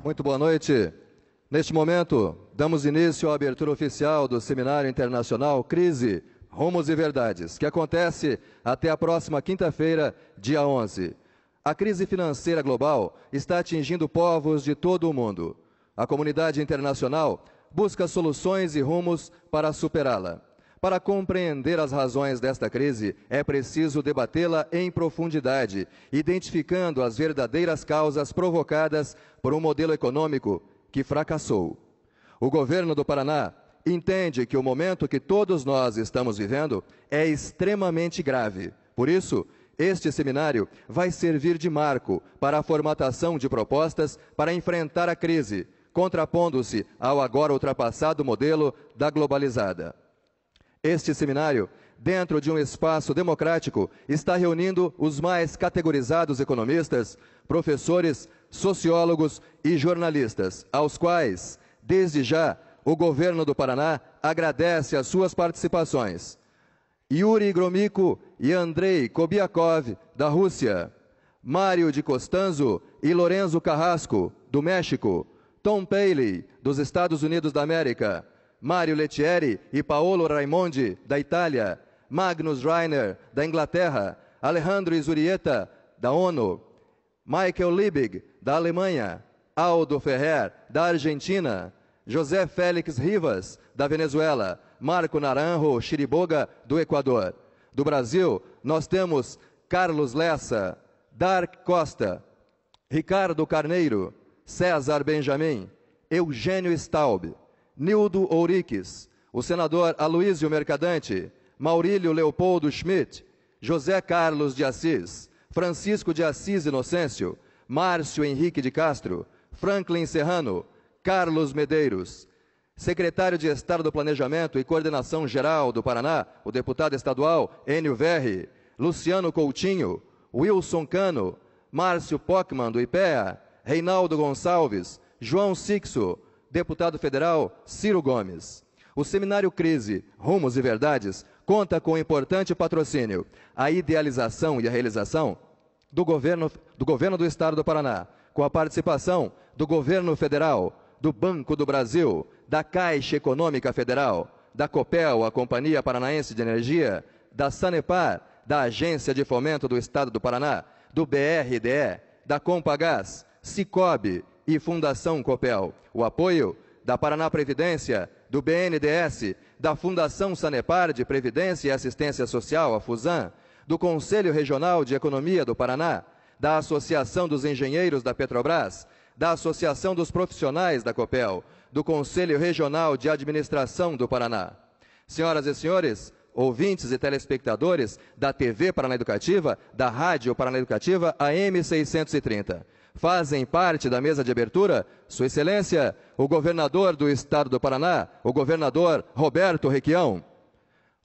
Muito boa noite. Neste momento, damos início à abertura oficial do Seminário Internacional Crise, Rumos e Verdades, que acontece até a próxima quinta-feira, dia 11. A crise financeira global está atingindo povos de todo o mundo. A comunidade internacional busca soluções e rumos para superá-la. Para compreender as razões desta crise, é preciso debatê-la em profundidade, identificando as verdadeiras causas provocadas por um modelo econômico que fracassou. O governo do Paraná entende que o momento que todos nós estamos vivendo é extremamente grave. Por isso, este seminário vai servir de marco para a formatação de propostas para enfrentar a crise, contrapondo-se ao agora ultrapassado modelo da globalizada. Este seminário, dentro de um espaço democrático, está reunindo os mais categorizados economistas, professores, sociólogos e jornalistas, aos quais, desde já, o governo do Paraná agradece as suas participações. Yuri Gromyko e Andrei Kobiakov, da Rússia. Mário de Costanzo e Lorenzo Carrasco, do México. Tom Paley, dos Estados Unidos da América. Mário Lettieri e Paolo Raimondi, da Itália. Magnus Reiner, da Inglaterra. Alejandro Izurieta, da ONU. Michael Liebig, da Alemanha. Aldo Ferrer, da Argentina. José Félix Rivas, da Venezuela. Marco Naranjo Chiriboga, do Equador. Do Brasil, nós temos Carlos Lessa, Dark Costa, Ricardo Carneiro, César Benjamin, Eugênio Staub, Nildo Ouriques, o senador Aloísio Mercadante, Maurílio Leopoldo Schmidt, José Carlos de Assis, Francisco de Assis Inocêncio, Márcio Henrique de Castro, Franklin Serrano, Carlos Medeiros, secretário de Estado do Planejamento e Coordenação Geral do Paraná, o deputado estadual Enio Verri, Luciano Coutinho, Wilson Cano, Márcio Pockmann, do IPEA, Reinaldo Gonçalves, João Sixo, deputado federal Ciro Gomes. O Seminário Crise, Rumos e Verdades conta com um importante patrocínio, a idealização e a realização do governo do Estado do Paraná, com a participação do governo federal, do Banco do Brasil, da Caixa Econômica Federal, da Copel, a Companhia Paranaense de Energia, da Sanepar, da Agência de Fomento do Estado do Paraná, do BRDE, da Compagás, Cicobi e Fundação Copel. O apoio da Paraná Previdência, do BNDES, da Fundação Sanepar de Previdência e Assistência Social, a FUSAM, do Conselho Regional de Economia do Paraná, da Associação dos Engenheiros da Petrobras, da Associação dos Profissionais da Copel, do Conselho Regional de Administração do Paraná. Senhoras e senhores, ouvintes e telespectadores da TV Paraná Educativa, da Rádio Paraná Educativa AM 630. Fazem parte da mesa de abertura, Sua Excelência, o governador do Estado do Paraná, o governador Roberto Requião,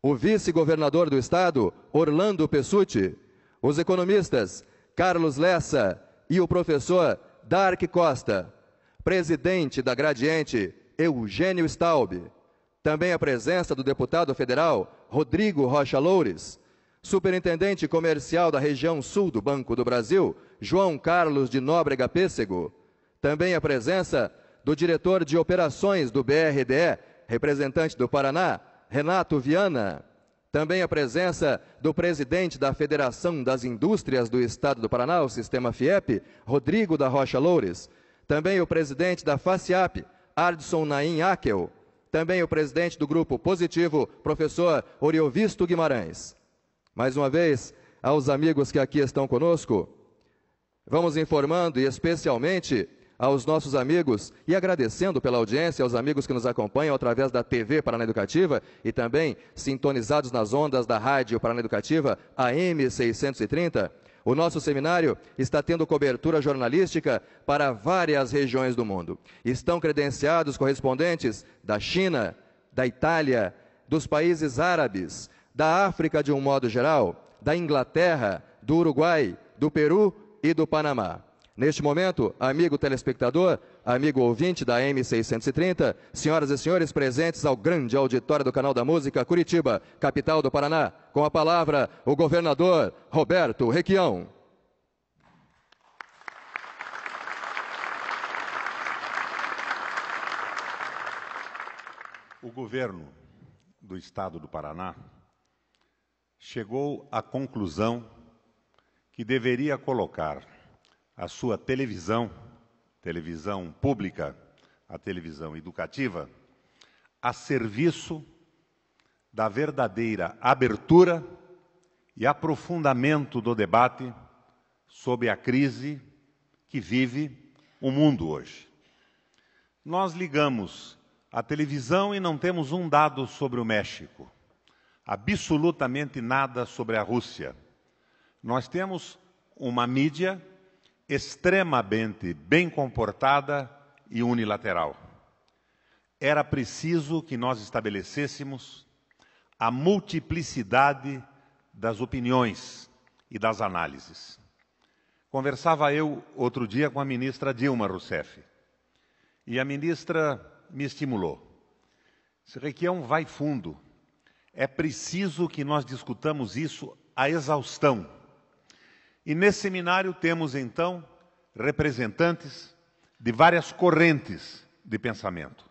o vice-governador do Estado, Orlando Pessutti, os economistas Carlos Lessa e o professor Dark Costa, presidente da Gradiente, Eugênio Staub, também a presença do deputado federal Rodrigo Rocha Loures, superintendente comercial da região sul do Banco do Brasil, João Carlos de Nóbrega Pêssego, também a presença do diretor de operações do BRDE, representante do Paraná, Renato Viana, também a presença do presidente da Federação das Indústrias do Estado do Paraná, o Sistema FIEP, Rodrigo da Rocha Loures, também o presidente da FACIAP, Ardson Naim Akel, também o presidente do Grupo Positivo, professor Oriovisto Guimarães. Mais uma vez, aos amigos que aqui estão conosco, vamos informando e especialmente aos nossos amigos e agradecendo pela audiência aos amigos que nos acompanham através da TV Paraná Educativa e também sintonizados nas ondas da Rádio Paraná Educativa AM 630, o nosso seminário está tendo cobertura jornalística para várias regiões do mundo. Estão credenciados correspondentes da China, da Itália, dos países árabes, da África de um modo geral, da Inglaterra, do Uruguai, do Peru e do Panamá. Neste momento, amigo telespectador, amigo ouvinte da M630, senhoras e senhores presentes ao grande auditório do Canal da Música Curitiba, capital do Paraná, com a palavra o governador Roberto Requião. O governo do Estado do Paraná chegou à conclusão que deveria colocar a sua televisão pública, a televisão educativa, a serviço da verdadeira abertura e aprofundamento do debate sobre a crise que vive o mundo hoje. Nós ligamos a televisão e não temos um dado sobre o México, absolutamente nada sobre a Rússia. Nós temos uma mídia extremamente bem comportada e unilateral. Era preciso que nós estabelecêssemos a multiplicidade das opiniões e das análises. Conversava eu outro dia com a ministra Dilma Rousseff, e a ministra me estimulou. Esse Requião vai fundo. É preciso que nós discutamos isso à exaustão. E nesse seminário temos, então, representantes de várias correntes de pensamento,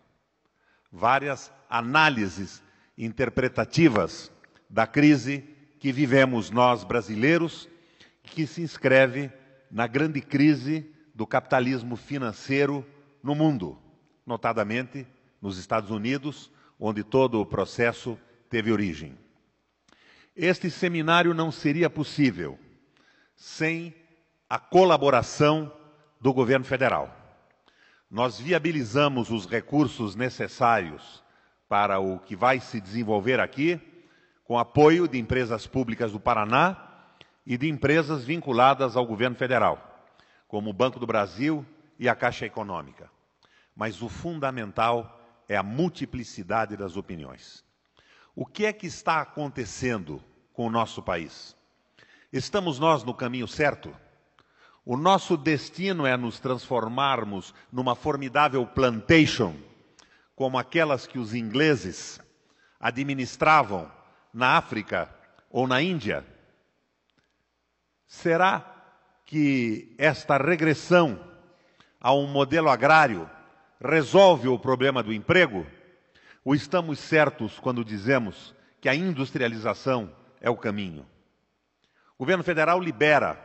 várias análises interpretativas da crise que vivemos nós brasileiros, que se inscreve na grande crise do capitalismo financeiro no mundo, notadamente nos Estados Unidos, onde todo o processo teve origem. Este seminário não seria possível sem a colaboração do governo federal. Nós viabilizamos os recursos necessários para o que vai se desenvolver aqui, com apoio de empresas públicas do Paraná e de empresas vinculadas ao governo federal, como o Banco do Brasil e a Caixa Econômica. Mas o fundamental é a multiplicidade das opiniões. O que é que está acontecendo com o nosso país? Estamos nós no caminho certo? O nosso destino é nos transformarmos numa formidável plantation, como aquelas que os ingleses administravam na África ou na Índia? Será que esta regressão a um modelo agrário resolve o problema do emprego? Ou estamos certos quando dizemos que a industrialização é o caminho? O governo federal libera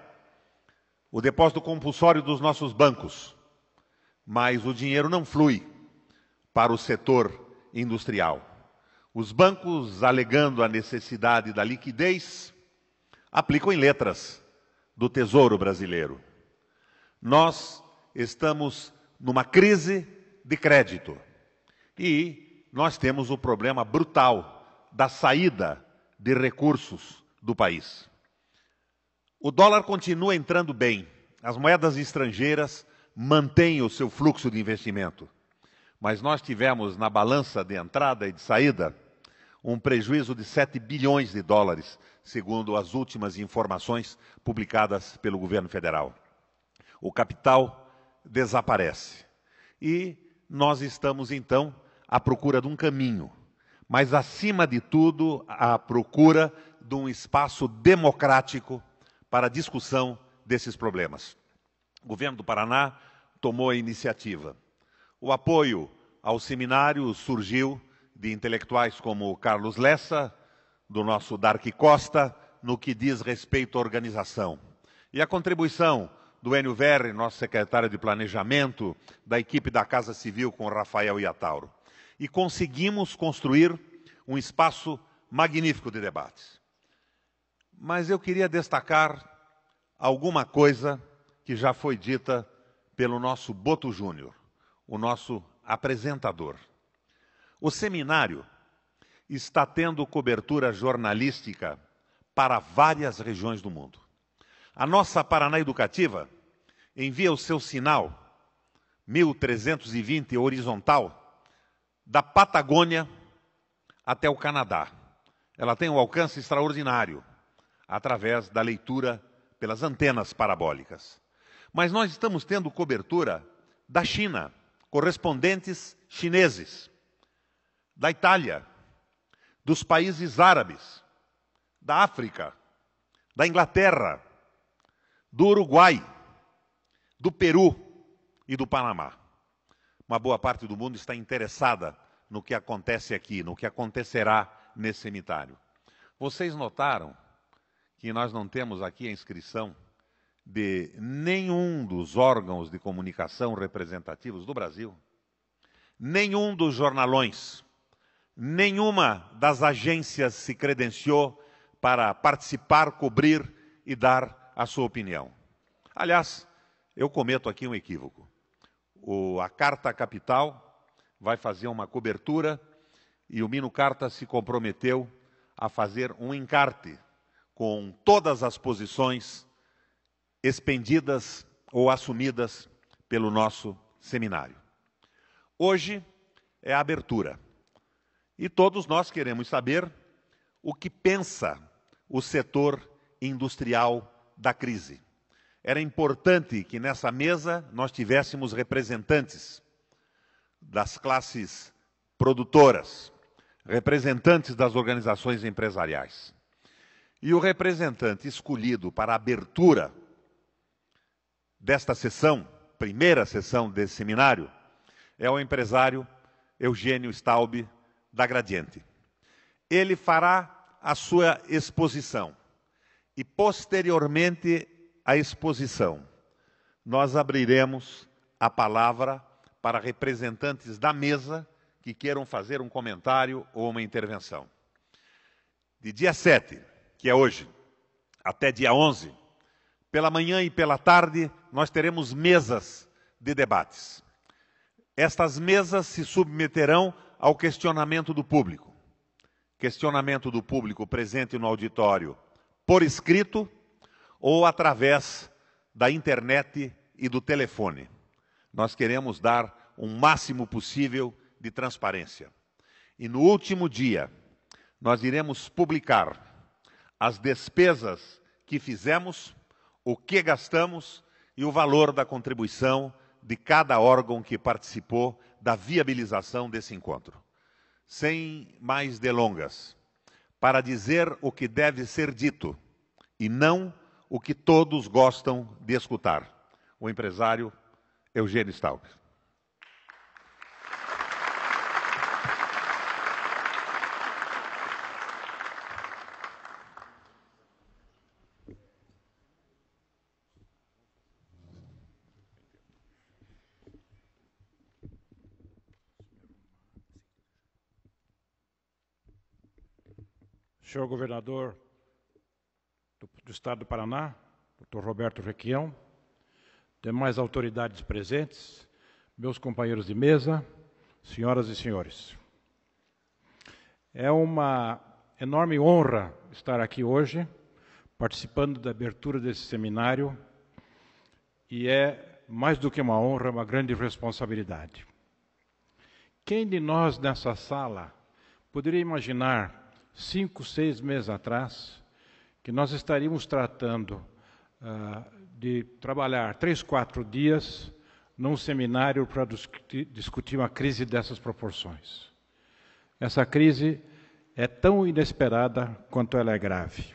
o depósito compulsório dos nossos bancos, mas o dinheiro não flui para o setor industrial. Os bancos, alegando a necessidade da liquidez, aplicam em letras do Tesouro Brasileiro. Nós estamos numa crise de crédito e nós temos o problema brutal da saída de recursos do país. O dólar continua entrando bem, as moedas estrangeiras mantêm o seu fluxo de investimento, mas nós tivemos na balança de entrada e de saída um prejuízo de 7 bilhões de dólares, segundo as últimas informações publicadas pelo governo federal. O capital desaparece. E nós estamos, então, à procura de um caminho, mas, acima de tudo, à procura de um espaço democrático para a discussão desses problemas. O governo do Paraná tomou a iniciativa. O apoio ao seminário surgiu de intelectuais como Carlos Lessa, do nosso Dark Costa, no que diz respeito à organização. E a contribuição do Enio Verri, nosso secretário de Planejamento, da equipe da Casa Civil com Rafael Iatauro. E conseguimos construir um espaço magnífico de debates. Mas eu queria destacar alguma coisa que já foi dita pelo nosso Boto Júnior, o nosso apresentador. O seminário está tendo cobertura jornalística para várias regiões do mundo. A nossa Paraná Educativa envia o seu sinal 1320 horizontal da Patagônia até o Canadá. Ela tem um alcance extraordinário através da leitura pelas antenas parabólicas. Mas nós estamos tendo cobertura da China, correspondentes chineses, da Itália, dos países árabes, da África, da Inglaterra, do Uruguai, do Peru e do Panamá. Uma boa parte do mundo está interessada no que acontece aqui, no que acontecerá nesse seminário. Vocês notaram que nós não temos aqui a inscrição de nenhum dos órgãos de comunicação representativos do Brasil, nenhum dos jornalões, nenhuma das agências se credenciou para participar, cobrir e dar a sua opinião. Aliás, eu cometo aqui um equívoco. A Carta Capital vai fazer uma cobertura e o Mino Carta se comprometeu a fazer um encarte com todas as posições expendidas ou assumidas pelo nosso seminário. Hoje é a abertura. E todos nós queremos saber o que pensa o setor industrial da crise. Era importante que nessa mesa nós tivéssemos representantes das classes produtoras, representantes das organizações empresariais. E o representante escolhido para a abertura desta sessão, primeira sessão desse seminário, é o empresário Eugênio Staub, da Gradiente. Ele fará a sua exposição e, posteriormente à exposição, nós abriremos a palavra para representantes da mesa que queiram fazer um comentário ou uma intervenção. De dia 7, que é hoje, até dia 11, pela manhã e pela tarde, nós teremos mesas de debates. Estas mesas se submeterão ao questionamento do público. Questionamento do público presente no auditório por escrito ou através da internet e do telefone. Nós queremos dar um máximo possível de transparência. E no último dia, nós iremos publicar as despesas que fizemos, o que gastamos e o valor da contribuição de cada órgão que participou da viabilização desse encontro. Sem mais delongas, para dizer o que deve ser dito e não o que todos gostam de escutar. O empresário Eugênio Staub. Senhor governador do Estado do Paraná, Dr. Roberto Requião, demais autoridades presentes, meus companheiros de mesa, senhoras e senhores. É uma enorme honra estar aqui hoje, participando da abertura desse seminário, e é, mais do que uma honra, uma grande responsabilidade. Quem de nós nessa sala poderia imaginar 5, 6 meses atrás, que nós estaríamos tratando de trabalhar 3, 4 dias num seminário para discutir uma crise dessas proporções. Essa crise é tão inesperada quanto ela é grave.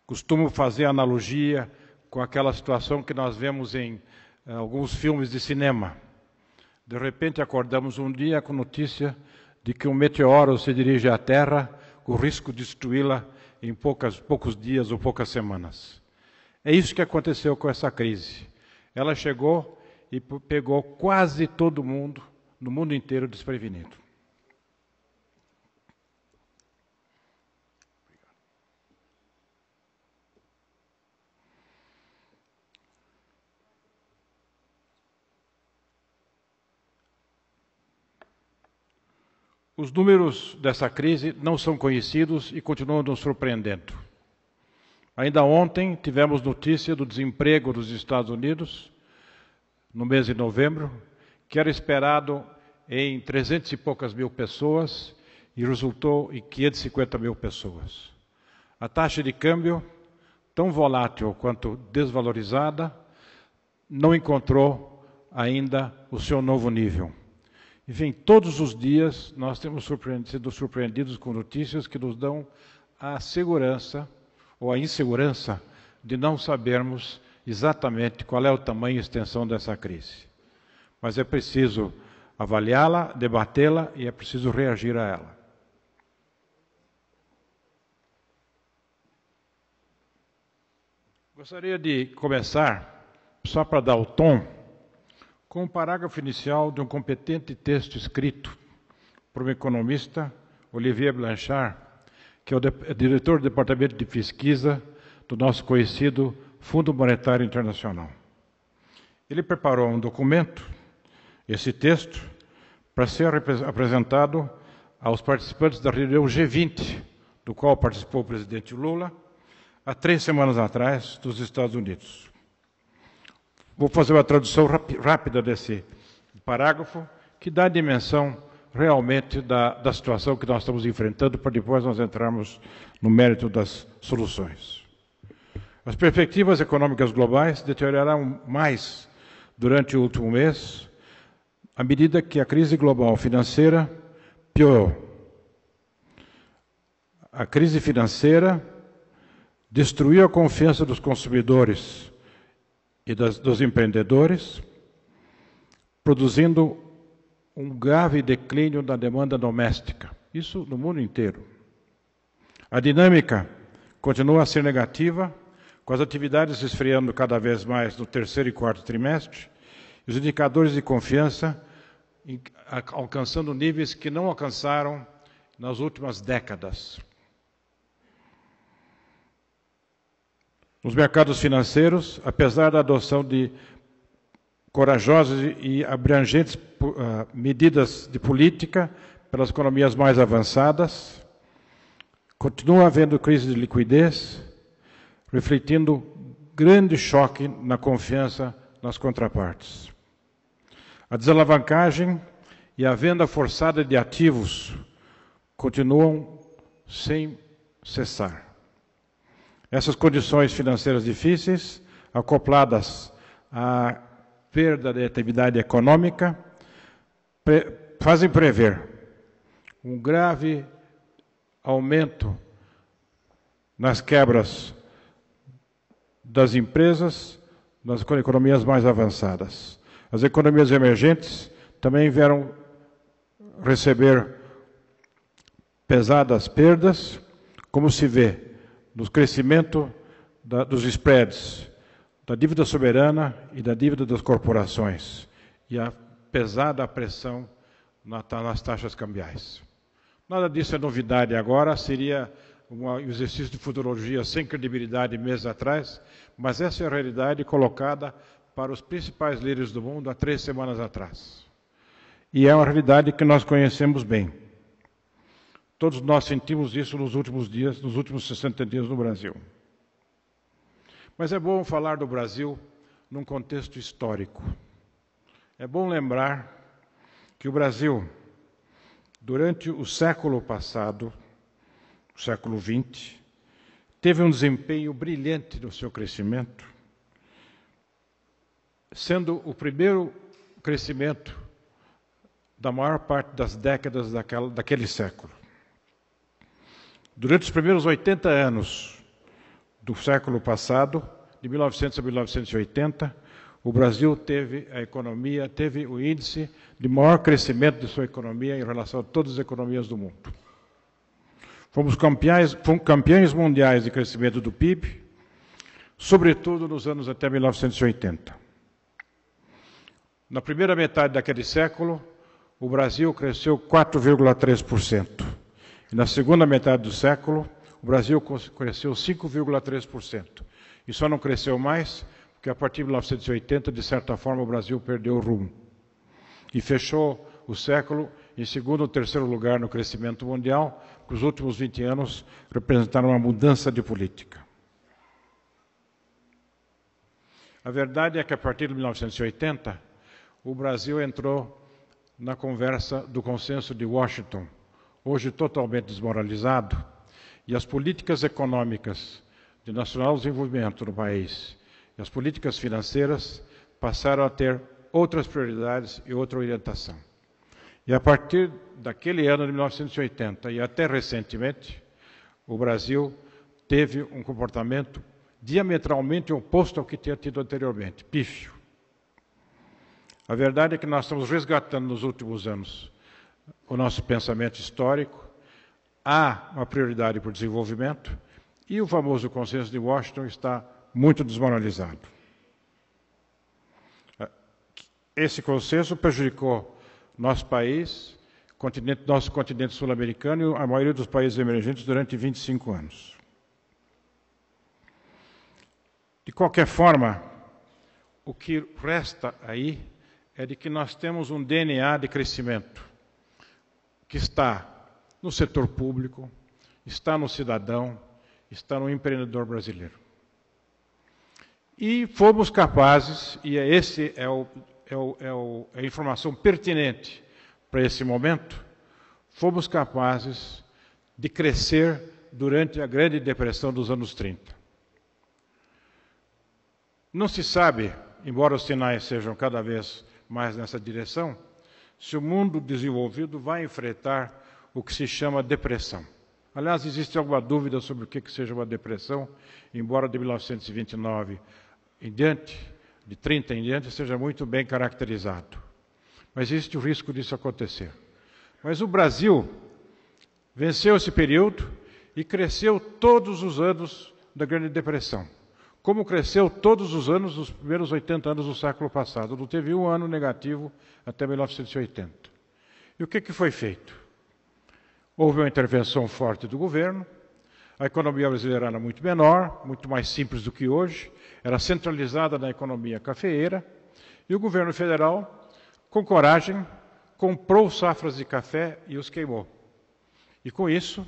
Costumo fazer analogia com aquela situação que nós vemos em alguns filmes de cinema. De repente acordamos um dia com notícia de que um meteoro se dirige à Terra, com o risco de destruí-la em poucos dias ou poucas semanas. É isso que aconteceu com essa crise. Ela chegou e pegou quase todo mundo, no mundo inteiro, desprevenido. Os números dessa crise não são conhecidos e continuam nos surpreendendo. Ainda ontem tivemos notícia do desemprego dos Estados Unidos, no mês de novembro, que era esperado em 300 e poucas mil pessoas e resultou em 550 mil pessoas. A taxa de câmbio, tão volátil quanto desvalorizada, não encontrou ainda o seu novo nível. Enfim, todos os dias nós temos sido surpreendidos com notícias que nos dão a segurança ou a insegurança de não sabermos exatamente qual é o tamanho e extensão dessa crise. Mas é preciso avaliá-la, debatê-la e é preciso reagir a ela. Gostaria de começar, só para dar o tom, com o parágrafo inicial de um competente texto escrito por um economista, Olivier Blanchard, que é o diretor do Departamento de Pesquisa do nosso conhecido Fundo Monetário Internacional. Ele preparou um documento, esse texto, para ser apresentado aos participantes da reunião G20, do qual participou o presidente Lula, há 3 semanas atrás, dos Estados Unidos. Vou fazer uma tradução rápida desse parágrafo, que dá a dimensão realmente da situação que nós estamos enfrentando, para depois nós entrarmos no mérito das soluções. As perspectivas econômicas globais deterioraram mais durante o último mês, à medida que a crise global financeira piorou. A crise financeira destruiu a confiança dos consumidores e dos empreendedores, produzindo um grave declínio da demanda doméstica. Isso no mundo inteiro. A dinâmica continua a ser negativa, com as atividades se esfriando cada vez mais no 3º e 4º trimestre, e os indicadores de confiança alcançando níveis que não alcançaram nas últimas décadas. Nos mercados financeiros, apesar da adoção de corajosas e abrangentes medidas de política pelas economias mais avançadas, continua havendo crise de liquidez, refletindo grande choque na confiança nas contrapartes. A desalavancagem e a venda forçada de ativos continuam sem cessar. Essas condições financeiras difíceis, acopladas à perda de atividade econômica, fazem prever um grave aumento nas quebras das empresas, nas economias mais avançadas. As economias emergentes também vieram receber pesadas perdas, como se vê no crescimento dos spreads, da dívida soberana e da dívida das corporações, e a pesada pressão nas taxas cambiais. Nada disso é novidade agora, seria um exercício de futurologia sem credibilidade meses atrás, mas essa é a realidade colocada para os principais líderes do mundo há 3 semanas atrás. E é uma realidade que nós conhecemos bem. Todos nós sentimos isso nos últimos dias, nos últimos 60 dias no Brasil. Mas é bom falar do Brasil num contexto histórico. É bom lembrar que o Brasil, durante o século passado, o século XX, teve um desempenho brilhante no seu crescimento, sendo o primeiro crescimento da maior parte das décadas daquele século. Durante os primeiros 80 anos do século passado, de 1900 a 1980, o Brasil teve o índice de maior crescimento de sua economia em relação a todas as economias do mundo. Fomos campeões mundiais de crescimento do PIB, sobretudo nos anos até 1980. Na primeira metade daquele século, o Brasil cresceu 4,3%. E na segunda metade do século, o Brasil cresceu 5,3%. E só não cresceu mais porque, a partir de 1980, de certa forma, o Brasil perdeu o rumo. E fechou o século em 2º ou 3º lugar no crescimento mundial, porque os últimos 20 anos representaram uma mudança de política. A verdade é que, a partir de 1980, o Brasil entrou na conversa do consenso de Washington, hoje totalmente desmoralizado, e as políticas econômicas de nacional desenvolvimento no país e as políticas financeiras passaram a ter outras prioridades e outra orientação. E a partir daquele ano de 1980 e até recentemente, o Brasil teve um comportamento diametralmente oposto ao que tinha tido anteriormente, pífio. A verdade é que nós estamos resgatando nos últimos anos o nosso pensamento histórico, há uma prioridade para o desenvolvimento e o famoso consenso de Washington está muito desmoralizado. Esse consenso prejudicou nosso país, nosso continente sul-americano e a maioria dos países emergentes durante 25 anos. De qualquer forma, o que resta aí é de que nós temos um DNA de crescimento que está no setor público, está no cidadão, está no empreendedor brasileiro. E fomos capazes, e esse é a informação pertinente para esse momento, fomos capazes de crescer durante a Grande Depressão dos anos 30. Não se sabe, embora os sinais sejam cada vez mais nessa direção, se o mundo desenvolvido vai enfrentar o que se chama depressão. Aliás, existe alguma dúvida sobre o que seja uma depressão, embora de 1929 em diante, de 30 em diante, seja muito bem caracterizado. Mas existe o risco disso acontecer. Mas o Brasil venceu esse período e cresceu todos os anos da Grande Depressão, como cresceu todos os anos dos primeiros 80 anos do século passado. Não teve um ano negativo até 1980. E o que foi feito? Houve uma intervenção forte do governo, a economia brasileira era muito menor, muito mais simples do que hoje, era centralizada na economia cafeeira, e o governo federal, com coragem, comprou safras de café e os queimou. E com isso,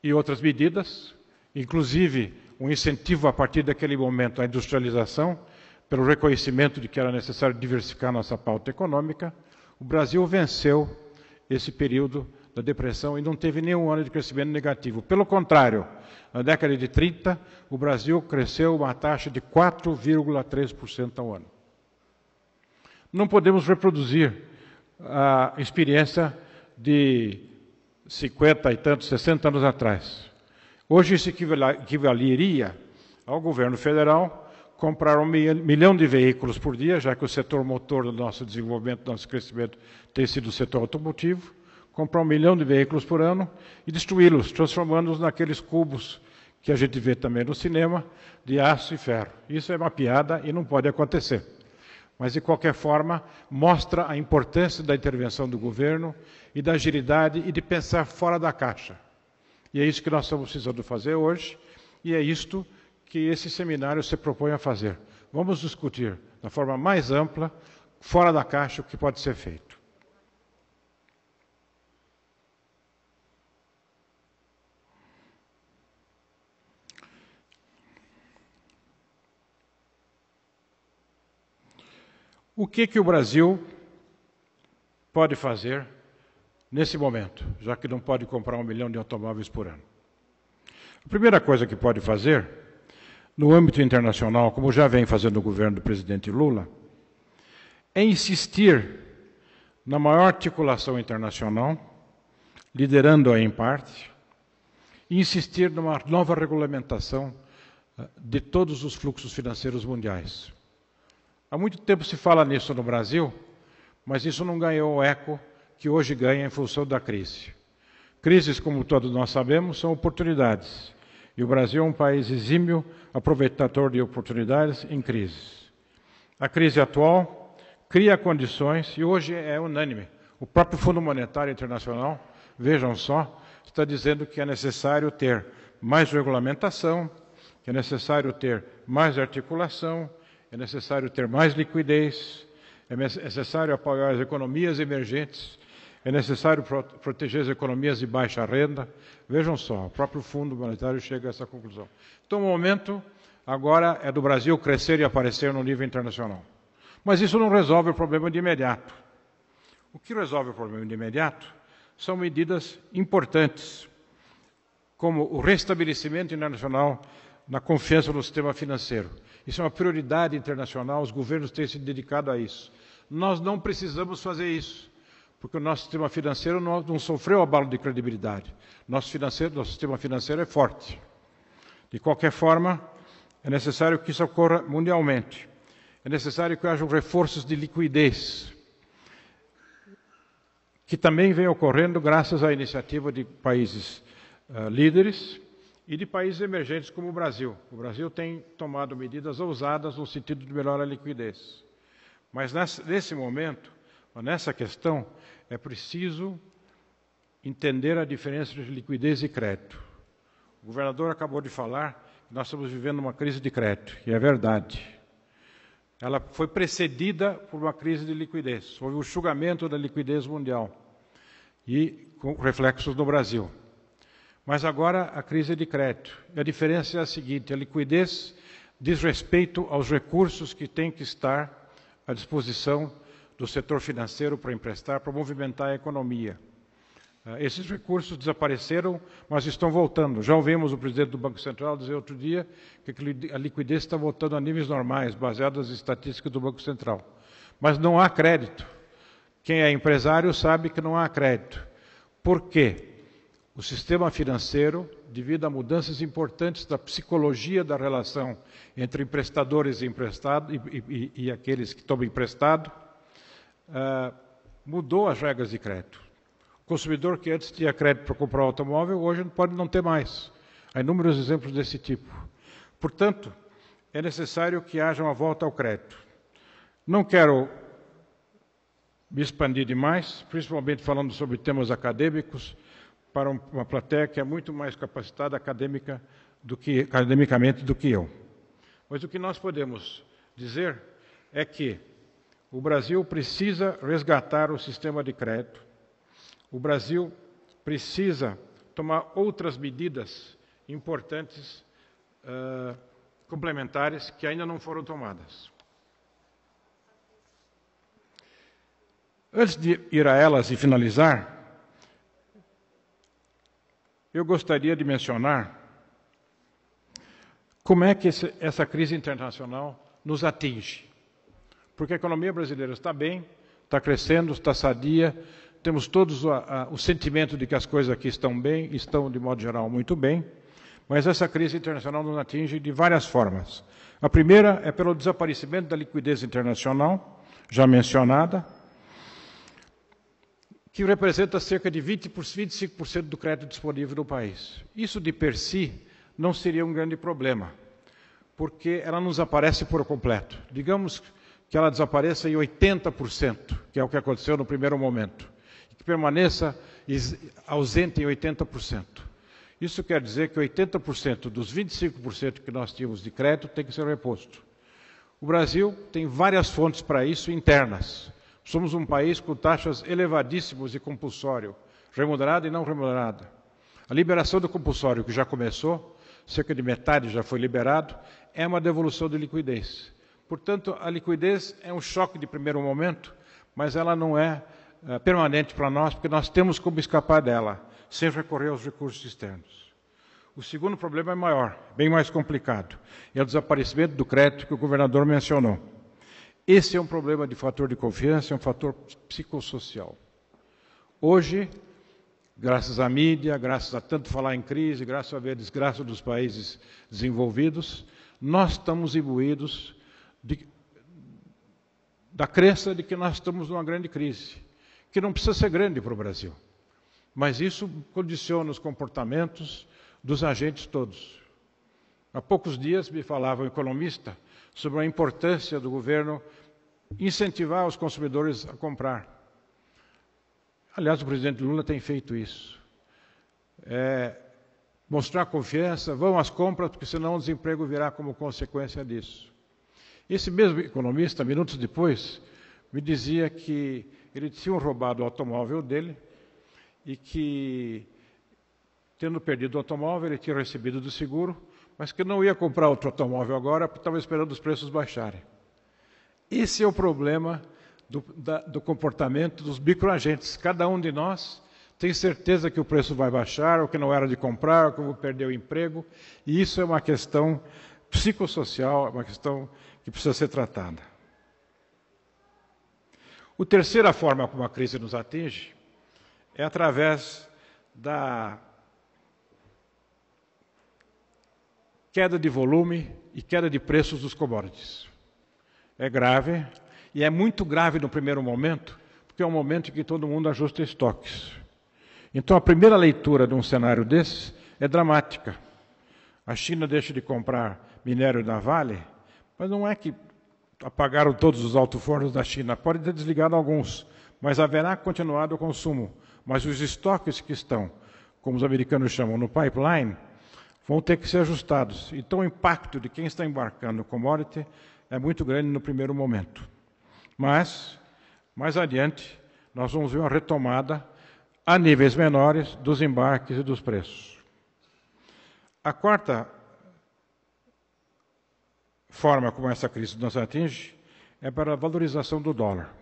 e outras medidas, inclusive um incentivo a partir daquele momento à industrialização, pelo reconhecimento de que era necessário diversificar nossa pauta econômica, o Brasil venceu esse período da depressão e não teve nenhum ano de crescimento negativo. Pelo contrário, na década de 30, o Brasil cresceu uma taxa de 4,3% ao ano. Não podemos reproduzir a experiência de 50 e tantos, 60 anos atrás. Hoje isso equivaleria ao governo federal comprar 1 milhão de veículos por dia, já que o setor motor do nosso desenvolvimento, do nosso crescimento tem sido o setor automotivo, comprar 1 milhão de veículos por ano e destruí-los, transformando-os naqueles cubos que a gente vê também no cinema, de aço e ferro. Isso é uma piada e não pode acontecer. Mas, de qualquer forma, mostra a importância da intervenção do governo e da agilidade e de pensar fora da caixa. E é isso que nós estamos precisando fazer hoje, e é isto que esse seminário se propõe a fazer. Vamos discutir, da forma mais ampla, fora da caixa, o que pode ser feito. O que o Brasil pode fazer nesse momento, já que não pode comprar 1 milhão de automóveis por ano? A primeira coisa que pode fazer, no âmbito internacional, como já vem fazendo o governo do presidente Lula, é insistir na maior articulação internacional, liderando-a em parte, e insistir numa nova regulamentação de todos os fluxos financeiros mundiais. Há muito tempo se fala nisso no Brasil, mas isso não ganhou o eco que hoje ganha em função da crise. Crises, como todos nós sabemos, são oportunidades. E o Brasil é um país exímio, aproveitador de oportunidades em crises. A crise atual cria condições, e hoje é unânime. O próprio Fundo Monetário Internacional, vejam só, está dizendo que é necessário ter mais regulamentação, que é necessário ter mais articulação, é necessário ter mais liquidez, é necessário apoiar as economias emergentes, é necessário proteger as economias de baixa renda. Vejam só, o próprio Fundo Monetário chega a essa conclusão. Então, o momento agora é do Brasil crescer e aparecer no nível internacional. Mas isso não resolve o problema de imediato. O que resolve o problema de imediato são medidas importantes, como o restabelecimento internacional na confiança no sistema financeiro. Isso é uma prioridade internacional, os governos têm se dedicado a isso. Nós não precisamos fazer isso, porque o nosso sistema financeiro não sofreu abalo de credibilidade. Nosso sistema financeiro é forte. De qualquer forma, é necessário que isso ocorra mundialmente. é necessário que hajam reforços de liquidez, que também vem ocorrendo graças à iniciativa de países líderes e de países emergentes como o Brasil. O Brasil tem tomado medidas ousadas no sentido de melhorar a liquidez. Mas nesse momento, nessa questão, é preciso entender a diferença entre liquidez e crédito. O governador acabou de falar que nós estamos vivendo uma crise de crédito, e é verdade. Ela foi precedida por uma crise de liquidez. Houve o enxugamento da liquidez mundial e com reflexos no Brasil. Mas agora a crise é de crédito. E a diferença é a seguinte: a liquidez diz respeito aos recursos que têm que estar à disposição do setor financeiro para emprestar, para movimentar a economia. Esses recursos desapareceram, mas estão voltando. Já ouvimos o presidente do Banco Central dizer outro dia que a liquidez está voltando a níveis normais, baseado nas estatísticas do Banco Central. Mas não há crédito. Quem é empresário sabe que não há crédito. Por quê? O sistema financeiro, devido a mudanças importantes da psicologia da relação entre emprestadores e emprestado e aqueles que tomam emprestado, mudou as regras de crédito. O consumidor que antes tinha crédito para comprar um automóvel, hoje pode não ter mais. Há inúmeros exemplos desse tipo. Portanto, é necessário que haja uma volta ao crédito. Não quero me expandir demais, principalmente falando sobre temas acadêmicos, para uma plateia que é muito mais capacitada academicamente do que eu. Mas o que nós podemos dizer é que o Brasil precisa resgatar o sistema de crédito. O Brasil precisa tomar outras medidas importantes, complementares, que ainda não foram tomadas. Antes de ir a elas e finalizar, eu gostaria de mencionar como é que essa crise internacional nos atinge. Porque a economia brasileira está bem, está crescendo, está sadia, temos todos o sentimento de que as coisas aqui estão bem, estão, de modo geral, muito bem, mas essa crise internacional nos atinge de várias formas. A primeira é pelo desaparecimento da liquidez internacional, já mencionada, que representa cerca de 25% do crédito disponível no país. Isso, de per si, não seria um grande problema, porque ela nos aparece por completo. Digamos que ela desapareça em 80%, que é o que aconteceu no primeiro momento, e que permaneça ausente em 80%. Isso quer dizer que 80% dos 25% que nós tínhamos de crédito tem que ser reposto. O Brasil tem várias fontes para isso internas. Somos um país com taxas elevadíssimas de compulsório, remunerada e não remunerada. A liberação do compulsório, que já começou, cerca de metade já foi liberado, é uma devolução de liquidez. Portanto, a liquidez é um choque de primeiro momento, mas ela não é permanente para nós, porque nós temos como escapar dela, sem recorrer aos recursos externos. O segundo problema é maior, bem mais complicado, é o desaparecimento do crédito que o governador mencionou. Esse é um problema de fator de confiança, é um fator psicossocial. Hoje, graças à mídia, graças a tanto falar em crise, graças a ver a desgraça dos países desenvolvidos, nós estamos imbuídos da crença de que nós estamos numa grande crise, que não precisa ser grande para o Brasil. Mas isso condiciona os comportamentos dos agentes todos. Há poucos dias me falava um economista sobre a importância do governo incentivar os consumidores a comprar. Aliás, o presidente Lula tem feito isso. Mostrar confiança, vão às compras, porque senão o desemprego virá como consequência disso. Esse mesmo economista, minutos depois, me dizia que ele tinha roubado o automóvel dele e que, tendo perdido o automóvel, ele tinha recebido do seguro, mas que não ia comprar outro automóvel agora, porque estava esperando os preços baixarem. Esse é o problema do comportamento dos microagentes. Cada um de nós tem certeza que o preço vai baixar, ou que não era de comprar, ou que eu vou perder o emprego, e isso é uma questão psicossocial, é uma questão que precisa ser tratada. A terceira forma como a crise nos atinge é através da queda de volume e queda de preços dos commodities. é grave, e é muito grave no primeiro momento, porque é um momento em que todo mundo ajusta estoques. Então, a primeira leitura de um cenário desses é dramática. A China deixa de comprar minério da Vale, mas não é que apagaram todos os alto-fornos da China. Pode ter desligado alguns, mas haverá continuado o consumo. Mas os estoques que estão, como os americanos chamam, no pipeline, vão ter que ser ajustados. Então, o impacto de quem está embarcando no commodity é muito grande no primeiro momento. Mas, mais adiante, nós vamos ver uma retomada a níveis menores dos embarques e dos preços. A quarta forma como essa crise nos atinge é para a valorização do dólar.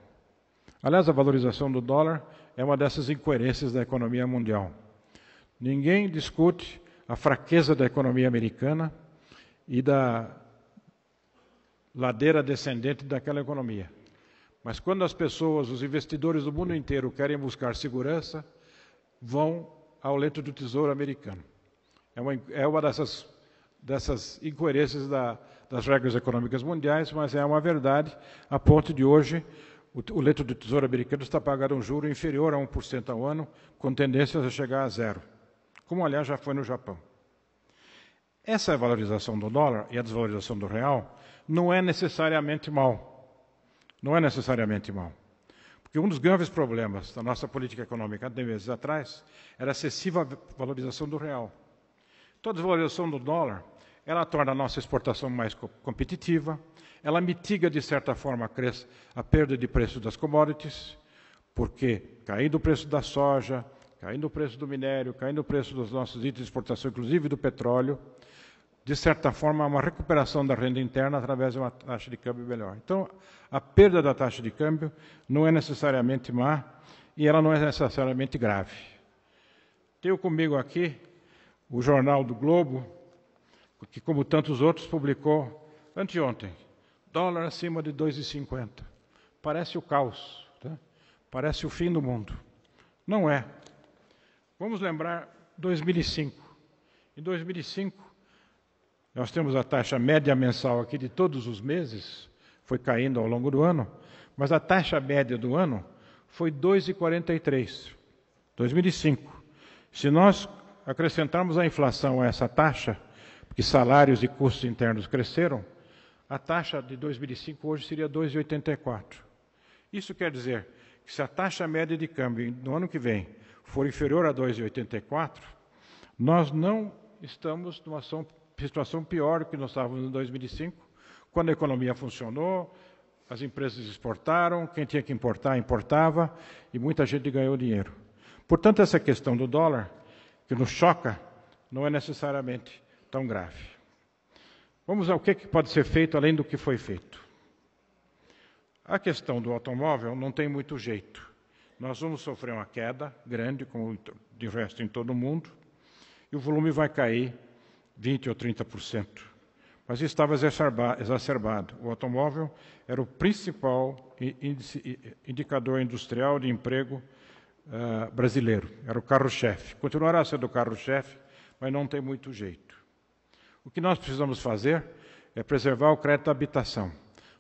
Aliás, a valorização do dólar é uma dessas incoerências da economia mundial. Ninguém discute a fraqueza da economia americana e da ladeira descendente daquela economia. Mas quando as pessoas, os investidores do mundo inteiro querem buscar segurança, vão ao leito do Tesouro americano. É uma dessas incoerências das regras econômicas mundiais, mas é uma verdade, a ponto de hoje o leito do Tesouro americano está pagando um juro inferior a 1% ao ano, com tendências a chegar a zero, como, aliás, já foi no Japão. Essa valorização do dólar e a desvalorização do real não é necessariamente mal. Não é necessariamente mal. Porque um dos graves problemas da nossa política econômica há 10 meses atrás era a excessiva valorização do real. Então, a desvalorização do dólar, ela torna a nossa exportação mais competitiva, ela mitiga, de certa forma, a perda de preço das commodities, porque caindo o preço da soja, caindo o preço do minério, caindo o preço dos nossos itens de exportação, inclusive do petróleo, de certa forma, há uma recuperação da renda interna através de uma taxa de câmbio melhor. Então, a perda da taxa de câmbio não é necessariamente má e ela não é necessariamente grave. Tenho comigo aqui o Jornal do Globo, que, como tantos outros, publicou anteontem, dólar acima de 2,50. Parece o caos, tá? Parece o fim do mundo. Não é. Vamos lembrar 2005. Em 2005, nós temos a taxa média mensal aqui de todos os meses, foi caindo ao longo do ano, mas a taxa média do ano foi 2,43, 2005. Se nós acrescentarmos a inflação a essa taxa, porque salários e custos internos cresceram, a taxa de 2005 hoje seria 2,84. Isso quer dizer que se a taxa média de câmbio no ano que vem for inferior a 2,84, nós não estamos numa situação pior do que nós estávamos em 2005, quando a economia funcionou, as empresas exportaram, quem tinha que importar, importava, e muita gente ganhou dinheiro. Portanto, essa questão do dólar, que nos choca, não é necessariamente tão grave. Vamos ao que pode ser feito além do que foi feito. A questão do automóvel não tem muito jeito. Nós vamos sofrer uma queda grande, como de resto em todo o mundo, e o volume vai cair 20% ou 30%. Mas isso estava exacerbado. O automóvel era o principal indicador industrial de emprego brasileiro. Era o carro-chefe. Continuará sendo o carro-chefe, mas não tem muito jeito. O que nós precisamos fazer é preservar o crédito à habitação.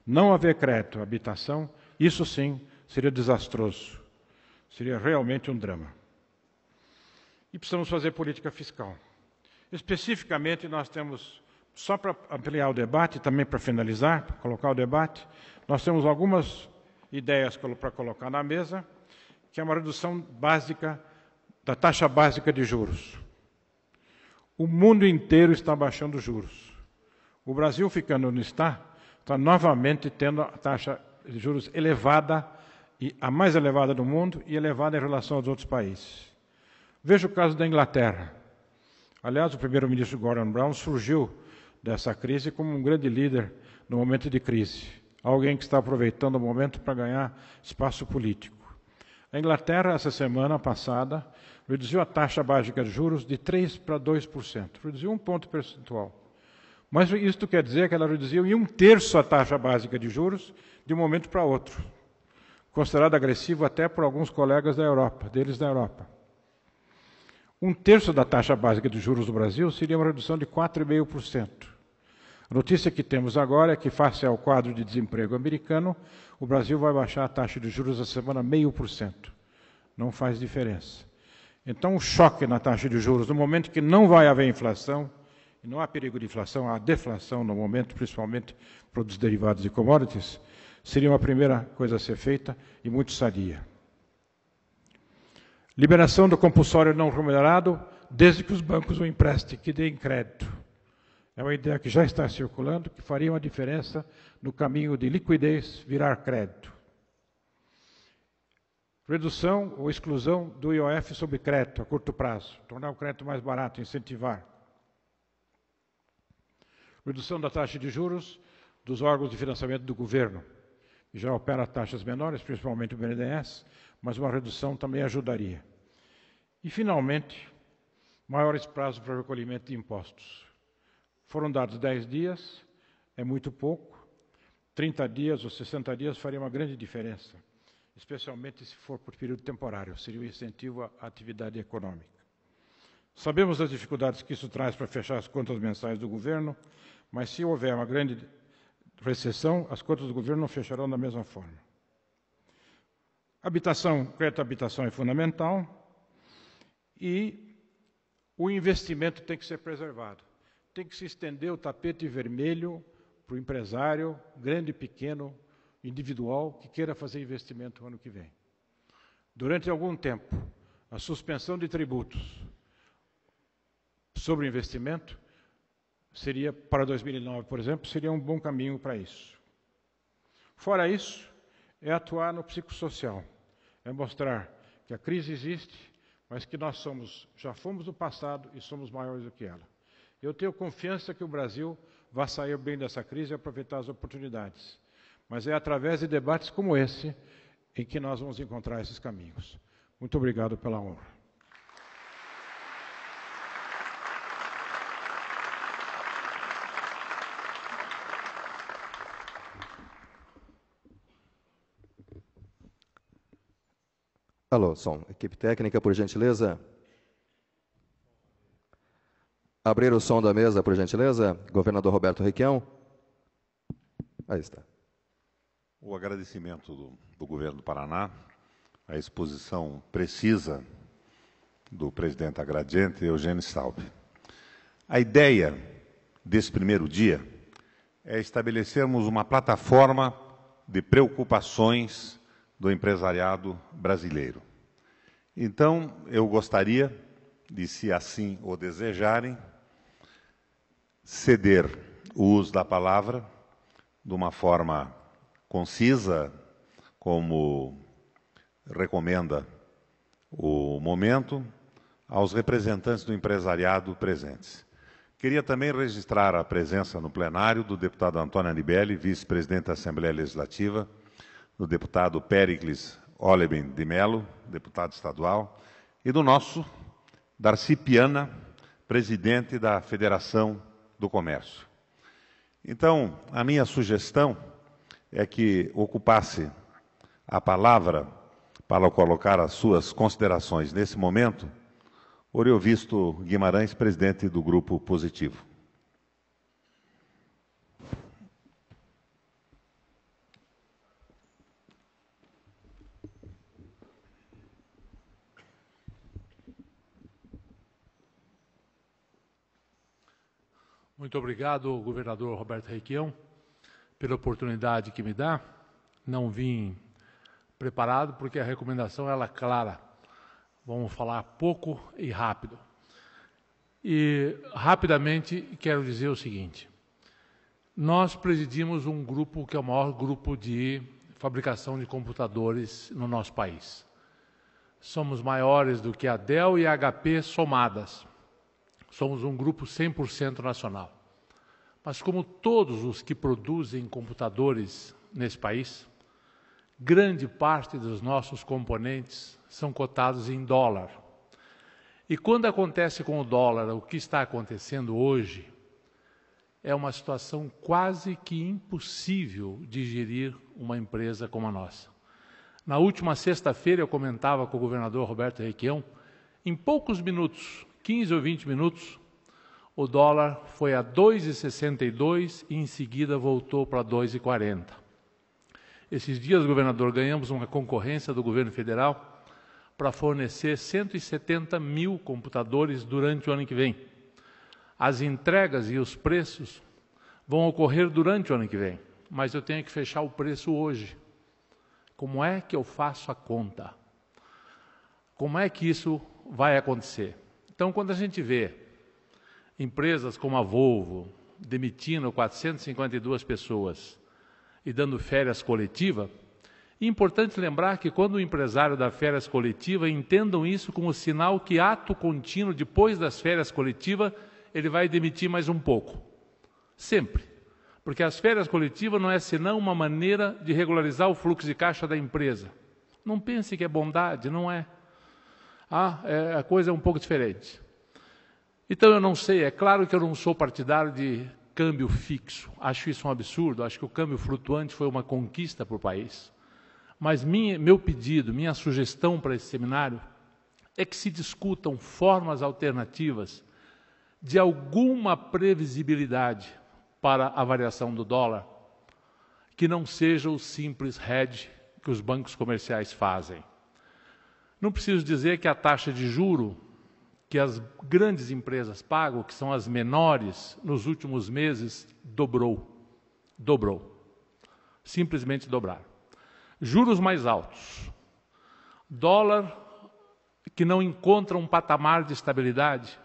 Não haver crédito à habitação, isso sim seria desastroso. Seria realmente um drama. E precisamos fazer política fiscal. Especificamente, nós temos, só para ampliar o debate, também para finalizar, para colocar o debate, nós temos algumas ideias para colocar na mesa, que é uma redução básica da taxa básica de juros. O mundo inteiro está baixando juros. O Brasil, ficando onde está novamente tendo a taxa de juros elevada, e a mais elevada do mundo, e elevada em relação aos outros países. Veja o caso da Inglaterra. Aliás, o primeiro-ministro Gordon Brown surgiu dessa crise como um grande líder no momento de crise. Alguém que está aproveitando o momento para ganhar espaço político. A Inglaterra, essa semana passada, reduziu a taxa básica de juros de 3% para 2%. Reduziu 1 ponto percentual. Mas isso quer dizer que ela reduziu em 1/3 a taxa básica de juros de um momento para outro. Considerado agressivo até por alguns colegas da Europa, deles da Europa. 1/3 da taxa básica de juros do Brasil seria uma redução de 4,5%. A notícia que temos agora é que, face ao quadro de desemprego americano, o Brasil vai baixar a taxa de juros essa semana 0,5%. Não faz diferença. Então, o choque na taxa de juros, no momento que não vai haver inflação, e não há perigo de inflação, há deflação no momento, principalmente produtos derivados e commodities, seria uma primeira coisa a ser feita e muito sadia. Liberação do compulsório não remunerado, desde que os bancos o emprestem, que deem crédito. É uma ideia que já está circulando, que faria uma diferença no caminho de liquidez virar crédito. Redução ou exclusão do IOF sobre crédito a curto prazo, tornar o crédito mais barato, incentivar. Redução da taxa de juros dos órgãos de financiamento do governo, que já opera taxas menores, principalmente o BNDES, mas uma redução também ajudaria. E, finalmente, maiores prazos para recolhimento de impostos. Foram dados 10 dias, é muito pouco, 30 dias ou 60 dias faria uma grande diferença, especialmente se for por período temporário, seria um incentivo à atividade econômica. Sabemos das dificuldades que isso traz para fechar as contas mensais do governo, mas se houver uma grande recessão, as contas do governo não fecharão da mesma forma. Crédito à habitação é fundamental e o investimento tem que ser preservado. Tem que se estender o tapete vermelho para o empresário, grande e pequeno, individual, que queira fazer investimento no ano que vem. Durante algum tempo, a suspensão de tributos sobre investimento seria, para 2009, por exemplo, seria um bom caminho para isso. Fora isso, é atuar no psicossocial, é mostrar que a crise existe, mas que nós já fomos do passado e somos maiores do que ela. Eu tenho confiança que o Brasil vai sair bem dessa crise e aproveitar as oportunidades. Mas é através de debates como esse em que nós vamos encontrar esses caminhos. Muito obrigado pela honra. Alô, som. Equipe técnica, por gentileza. Abrir o som da mesa, por gentileza. Governador Roberto Requião. Aí está. O agradecimento do governo do Paraná, a exposição precisa do presidente Agradiente, Eugênio Staub. A ideia desse primeiro dia é estabelecermos uma plataforma de preocupações do empresariado brasileiro. Então, eu gostaria de, se assim o desejarem, ceder o uso da palavra de uma forma concisa, como recomenda o momento, aos representantes do empresariado presentes. Queria também registrar a presença no plenário do deputado Antônio Anibeli, vice-presidente da Assembleia Legislativa, do deputado Péricles Oleben de Mello, deputado estadual, e do nosso Darcy Piana, presidente da Federação do Comércio. Então, a minha sugestão é que ocupasse a palavra para colocar as suas considerações nesse momento, Oriovisto Guimarães, presidente do Grupo Positivo. Muito obrigado, governador Roberto Requião, pela oportunidade que me dá. Não vim preparado, porque a recomendação ela é clara. Vamos falar pouco e rápido. E, rapidamente, quero dizer o seguinte. Nós presidimos um grupo que é o maior grupo de fabricação de computadores no nosso país. Somos maiores do que a Dell e a HP somadas. Somos um grupo 100% nacional. Mas como todos os que produzem computadores nesse país, grande parte dos nossos componentes são cotados em dólar. E quando acontece com o dólar o que está acontecendo hoje, é uma situação quase que impossível de gerir uma empresa como a nossa. Na última sexta-feira eu comentava com o governador Roberto Requião, em poucos minutos, 15 ou 20 minutos, o dólar foi a 2,62 e em seguida voltou para 2,40. Esses dias, governador, ganhamos uma concorrência do governo federal para fornecer 170 mil computadores durante o ano que vem. As entregas e os preços vão ocorrer durante o ano que vem, mas eu tenho que fechar o preço hoje. Como é que eu faço a conta? Como é que isso vai acontecer? Então, quando a gente vê empresas como a Volvo demitindo 452 pessoas e dando férias coletivas, é importante lembrar que quando o empresário dá férias coletivas, entendam isso como sinal que ato contínuo, depois das férias coletivas, ele vai demitir mais um pouco. Sempre. Porque as férias coletivas não é senão uma maneira de regularizar o fluxo de caixa da empresa. Não pense que é bondade, não é. A coisa é um pouco diferente. Então eu não sei, é claro que eu não sou partidário de câmbio fixo. Acho isso um absurdo, acho que o câmbio flutuante foi uma conquista para o país. Mas meu pedido, minha sugestão para esse seminário é que se discutam formas alternativas de alguma previsibilidade para a variação do dólar, que não seja o simples hedge que os bancos comerciais fazem. Não preciso dizer que a taxa de juro que as grandes empresas pagam, que são as menores, nos últimos meses, dobrou. Simplesmente dobraram. Juros mais altos. Dólar que não encontra um patamar de estabilidade.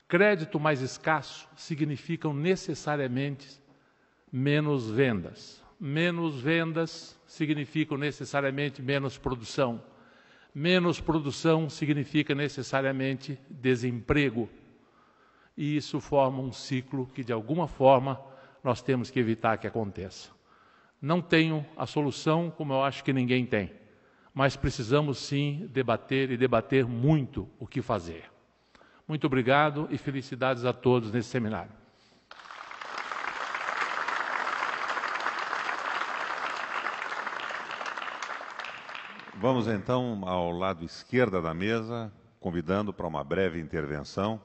Crédito mais escasso significam necessariamente menos vendas. Menos vendas significam necessariamente menos produção. Menos produção significa necessariamente desemprego. E isso forma um ciclo que, de alguma forma, nós temos que evitar que aconteça. Não tenho a solução, como eu acho que ninguém tem, mas precisamos sim debater e debater muito o que fazer. Muito obrigado e felicidades a todos nesse seminário. Vamos então ao lado esquerdo da mesa, convidando para uma breve intervenção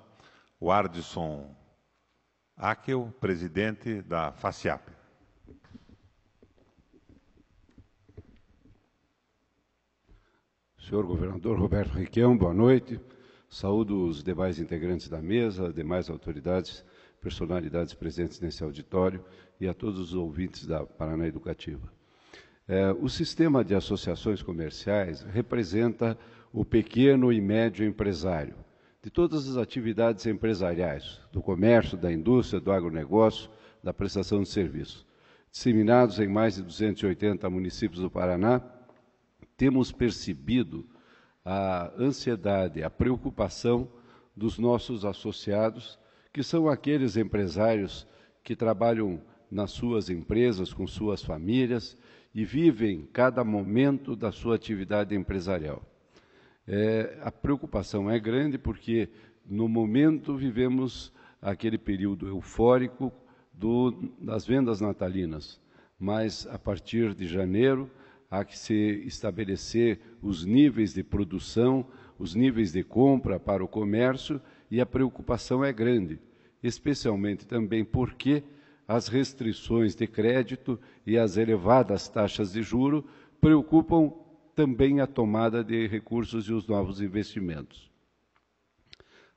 o Ardisson Akel, presidente da FACIAP. Senhor governador Roberto Requião, boa noite. Saúdo os demais integrantes da mesa, demais autoridades, personalidades presentes nesse auditório e a todos os ouvintes da Paraná Educativa. O sistema de associações comerciais representa o pequeno e médio empresário, de todas as atividades empresariais, do comércio, da indústria, do agronegócio, da prestação de serviços. Disseminados em mais de 280 municípios do Paraná, temos percebido a ansiedade, a preocupação dos nossos associados, que são aqueles empresários que trabalham nas suas empresas, com suas famílias, e vivem cada momento da sua atividade empresarial. A preocupação é grande porque, no momento, vivemos aquele período eufórico das vendas natalinas, mas, a partir de janeiro, há que se estabelecer os níveis de produção, os níveis de compra para o comércio, e a preocupação é grande, especialmente também porque as restrições de crédito e as elevadas taxas de juro preocupam também a tomada de recursos e os novos investimentos.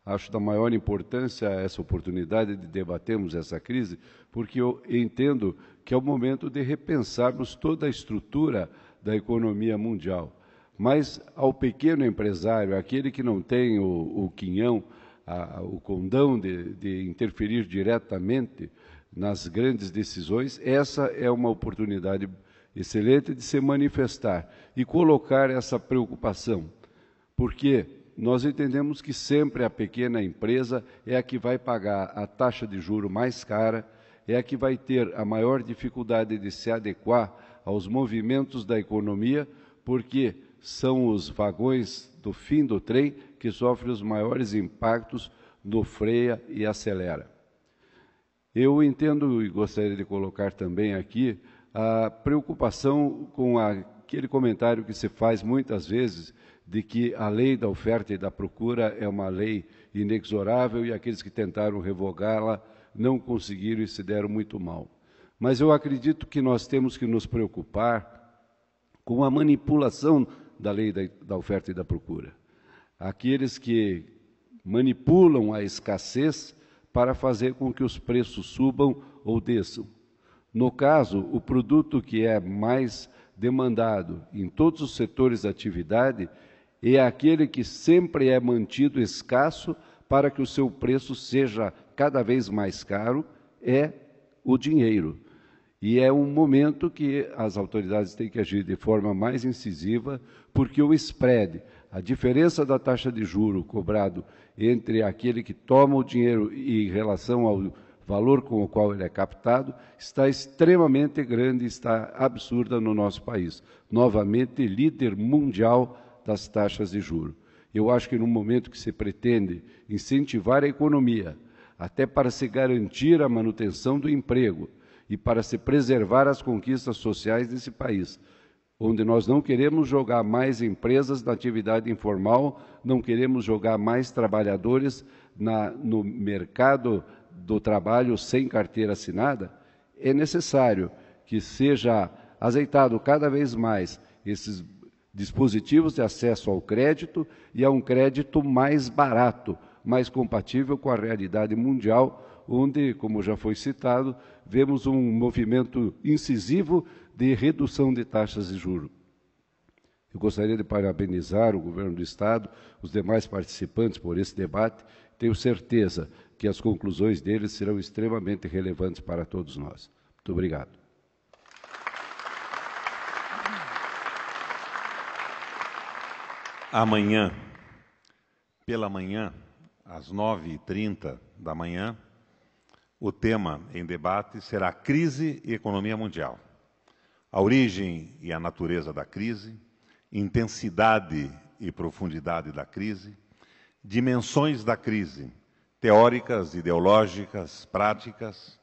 Acho da maior importância essa oportunidade de debatermos essa crise, porque eu entendo que é o momento de repensarmos toda a estrutura da economia mundial. Mas ao pequeno empresário, aquele que não tem o quinhão, o condão de interferir diretamente nas grandes decisões, essa é uma oportunidade excelente de se manifestar e colocar essa preocupação, porque nós entendemos que sempre a pequena empresa é a que vai pagar a taxa de juro mais cara, é a que vai ter a maior dificuldade de se adequar aos movimentos da economia, porque são os vagões do fim do trem que sofrem os maiores impactos no freia e acelera. Eu entendo e gostaria de colocar também aqui a preocupação com a aquele comentário que se faz muitas vezes de que a lei da oferta e da procura é uma lei inexorável e aqueles que tentaram revogá-la não conseguiram e se deram muito mal. Mas eu acredito que nós temos que nos preocupar com a manipulação da lei da oferta e da procura. Aqueles que manipulam a escassez para fazer com que os preços subam ou desçam. No caso, o produto que é mais demandado em todos os setores da atividade é aquele que sempre é mantido escasso para que o seu preço seja cada vez mais caro, é o dinheiro. E é um momento que as autoridades têm que agir de forma mais incisiva, porque o spread, a diferença da taxa de juro cobrado entre aquele que toma o dinheiro e em relação ao valor com o qual ele é captado, está extremamente grande, está absurda no nosso país. Novamente, líder mundial das taxas de juros. Eu acho que no momento que se pretende incentivar a economia, até para se garantir a manutenção do emprego e para se preservar as conquistas sociais desse país, onde nós não queremos jogar mais empresas na atividade informal, não queremos jogar mais trabalhadores no mercado do trabalho sem carteira assinada, é necessário que seja azeitado cada vez mais esses dispositivos de acesso ao crédito e a um crédito mais barato, mais compatível com a realidade mundial, onde, como já foi citado, vemos um movimento incisivo de redução de taxas de juros. Eu gostaria de parabenizar o governo do Estado, os demais participantes por esse debate. Tenho certeza que as conclusões deles serão extremamente relevantes para todos nós. Muito obrigado. Amanhã, pela manhã, às 9h30 da manhã, o tema em debate será crise e economia mundial. A origem e a natureza da crise, intensidade e profundidade da crise, dimensões da crise, teóricas, ideológicas, práticas,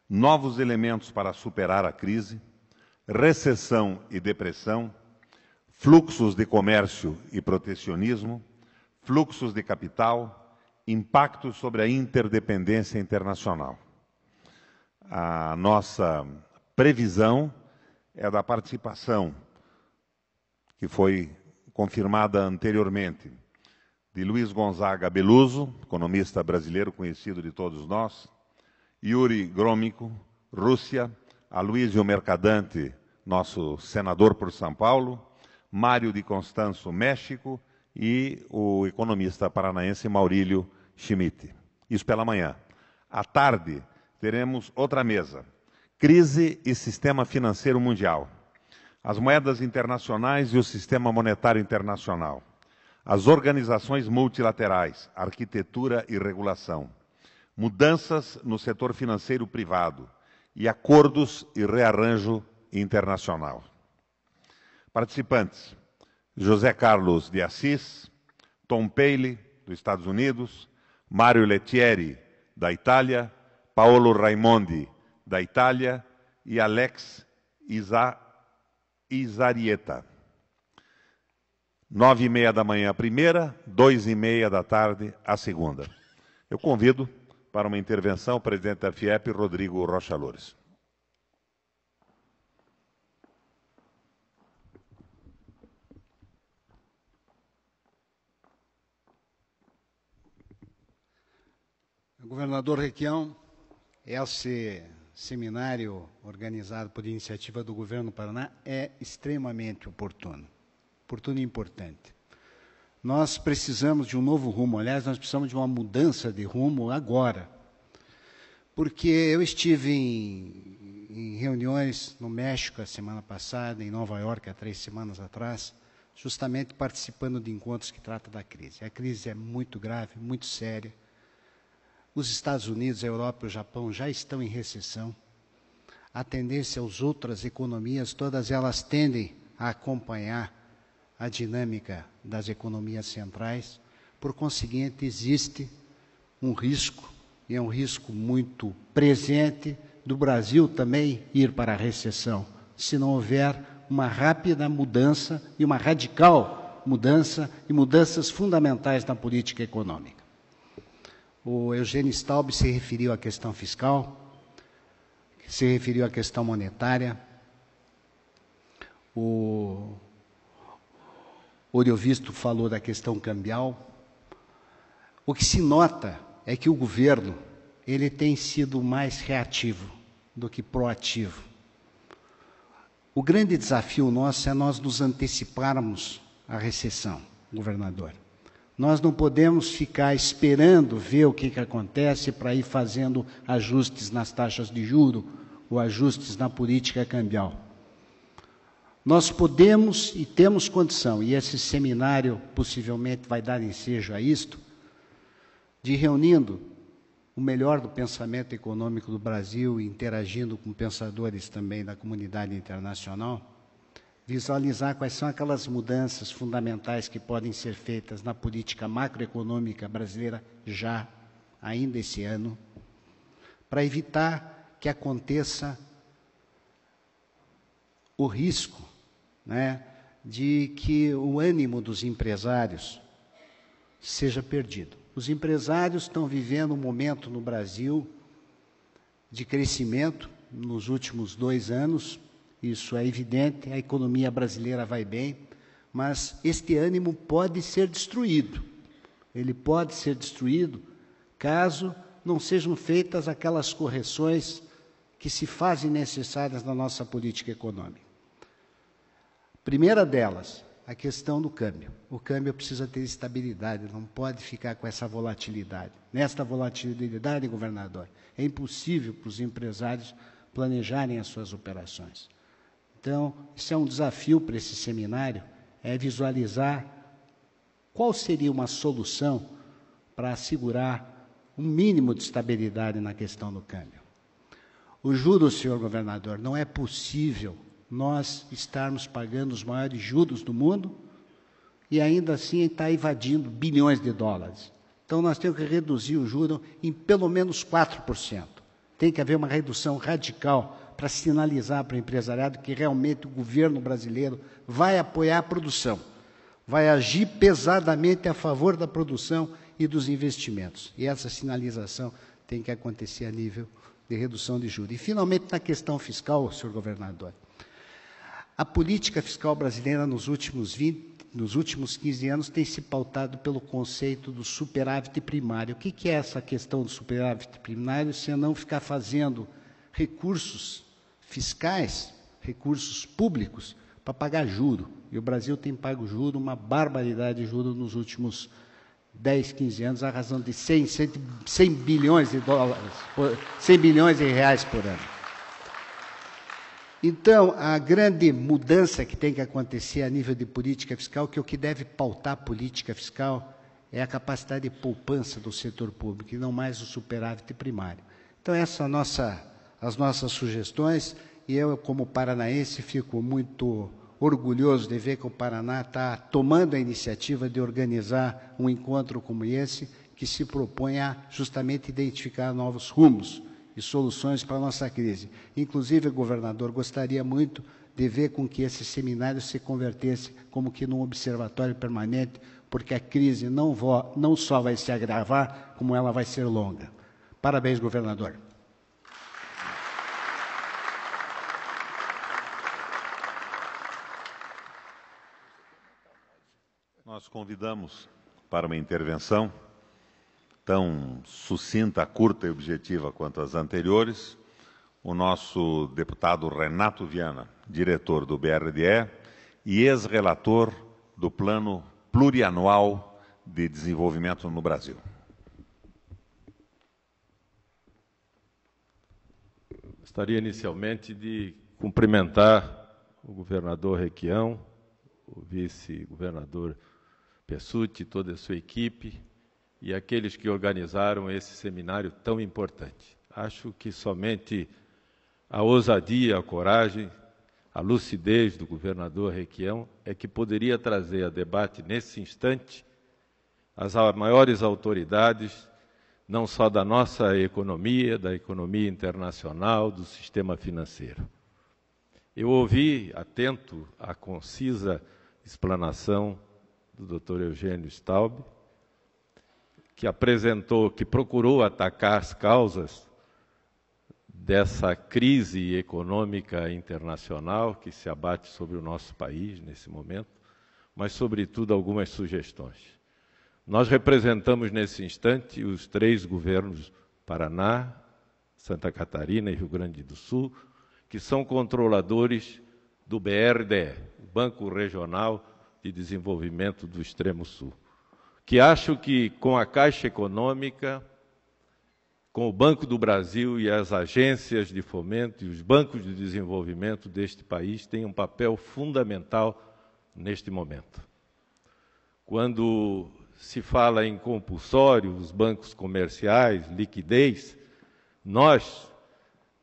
novos elementos para superar a crise, recessão e depressão, fluxos de comércio e protecionismo, fluxos de capital, impactos sobre a interdependência internacional. A nossa previsão é da participação, que foi confirmada anteriormente, de Luiz Gonzaga Beluso, economista brasileiro conhecido de todos nós, Yuri Gromyko, Rússia, Aloysio Mercadante, nosso senador por São Paulo, Mário de Constanzo, México, e o economista paranaense Maurílio Schmidt. Isso pela manhã. À tarde, teremos outra mesa. Crise e sistema financeiro mundial. As moedas internacionais e o sistema monetário internacional. As organizações multilaterais, arquitetura e regulação. Mudanças no setor financeiro privado e acordos e rearranjo internacional. Participantes: José Carlos de Assis, Tom Paley, dos Estados Unidos, Mario Lettieri, da Itália, Paolo Raimondi, da Itália, e Alex Izarieta. 9h30 da manhã a primeira, 2h30 da tarde a segunda. Eu convido para uma intervenção o presidente da FIEP, Rodrigo Rocha Loures. Governador Requião, esse seminário organizado por iniciativa do Governo do Paraná é extremamente oportuno e importante. Nós precisamos de um novo rumo, aliás, nós precisamos de uma mudança de rumo agora, porque eu estive em reuniões no México a semana passada, em Nova York há 3 semanas atrás, justamente participando de encontros que tratam da crise. A crise é muito grave, muito séria. Os Estados Unidos, a Europa e o Japão já estão em recessão. A tendência às outras economias, todas elas tendem a acompanhar a dinâmica das economias centrais. Por conseguinte, existe um risco, e é um risco muito presente, do Brasil também ir para a recessão, se não houver uma rápida mudança e uma radical mudança e mudanças fundamentais na política econômica. O Eugênio Staub se referiu à questão fiscal, se referiu à questão monetária, o Oriovisto falou da questão cambial. O que se nota é que o governo ele tem sido mais reativo do que proativo. O grande desafio nosso é nós nos anteciparmos à recessão, governador. Nós não podemos ficar esperando ver o que acontece para ir fazendo ajustes nas taxas de juros ou ajustes na política cambial. Nós podemos e temos condição, e esse seminário possivelmente vai dar ensejo a isto, de reunindo o melhor do pensamento econômico do Brasil, interagindo com pensadores também da comunidade internacional, visualizar quais são aquelas mudanças fundamentais que podem ser feitas na política macroeconômica brasileira já, ainda esse ano, para evitar que aconteça o risco, né, de que o ânimo dos empresários seja perdido. Os empresários estão vivendo um momento no Brasil de crescimento nos últimos 2 anos, isso é evidente, a economia brasileira vai bem, mas este ânimo pode ser destruído. Ele pode ser destruído caso não sejam feitas aquelas correções que se fazem necessárias na nossa política econômica. Primeira delas, a questão do câmbio. O câmbio precisa ter estabilidade, não pode ficar com essa volatilidade. Nesta volatilidade, governador, é impossível para os empresários planejarem as suas operações. Então, isso é um desafio para esse seminário, é visualizar qual seria uma solução para assegurar um mínimo de estabilidade na questão do câmbio. O juros, senhor governador, não é possível nós estarmos pagando os maiores juros do mundo e ainda assim está evadindo bilhões de dólares. Então, nós temos que reduzir o juro em pelo menos 4%. Tem que haver uma redução radical para sinalizar para o empresariado que realmente o governo brasileiro vai apoiar a produção, vai agir pesadamente a favor da produção e dos investimentos. E essa sinalização tem que acontecer a nível de redução de juros. E, finalmente, na questão fiscal, senhor governador, a política fiscal brasileira nos últimos 15 anos tem se pautado pelo conceito do superávit primário. O que é essa questão do superávit primário, se não ficar fazendo recursos fiscais, recursos públicos, para pagar juro? E o Brasil tem pago juro, uma barbaridade de juro nos últimos 10, 15 anos, à razão de 100 bilhões de dólares, 100 bilhões de reais por ano. Então, a grande mudança que tem que acontecer a nível de política fiscal, que o que deve pautar a política fiscal é a capacidade de poupança do setor público, e não mais o superávit primário. Então, essas são as nossas sugestões, e eu, como paranaense, fico muito orgulhoso de ver que o Paraná está tomando a iniciativa de organizar um encontro como esse, que se propõe a justamente identificar novos rumos e soluções para a nossa crise. Inclusive, governador, gostaria muito de ver com que esse seminário se convertesse como que num observatório permanente, porque a crise não só vai se agravar, como ela vai ser longa. Parabéns, governador. Nós convidamos para uma intervenção tão sucinta, curta e objetiva quanto as anteriores, o nosso deputado Renato Viana, diretor do BRDE e ex-relator do Plano Plurianual de Desenvolvimento no Brasil. Gostaria inicialmente de cumprimentar o governador Requião, o vice-governador Pessutti, toda a sua equipe, e aqueles que organizaram esse seminário tão importante. Acho que somente a ousadia, a coragem, a lucidez do governador Requião é que poderia trazer a debate nesse instante as maiores autoridades, não só da nossa economia, da economia internacional, do sistema financeiro. Eu ouvi, atento, a concisa explanação do Dr. Eugênio Staub, que procurou atacar as causas dessa crise econômica internacional que se abate sobre o nosso país nesse momento, mas, sobretudo, algumas sugestões. Nós representamos, nesse instante, os 3 governos Paraná, Santa Catarina e Rio Grande do Sul, que são controladores do BRDE, o Banco Regional de Desenvolvimento do Extremo Sul, que acho que, com a Caixa Econômica, com o Banco do Brasil e as agências de fomento e os bancos de desenvolvimento deste país, têm um papel fundamental neste momento. Quando se fala em compulsório, os bancos comerciais, liquidez, nós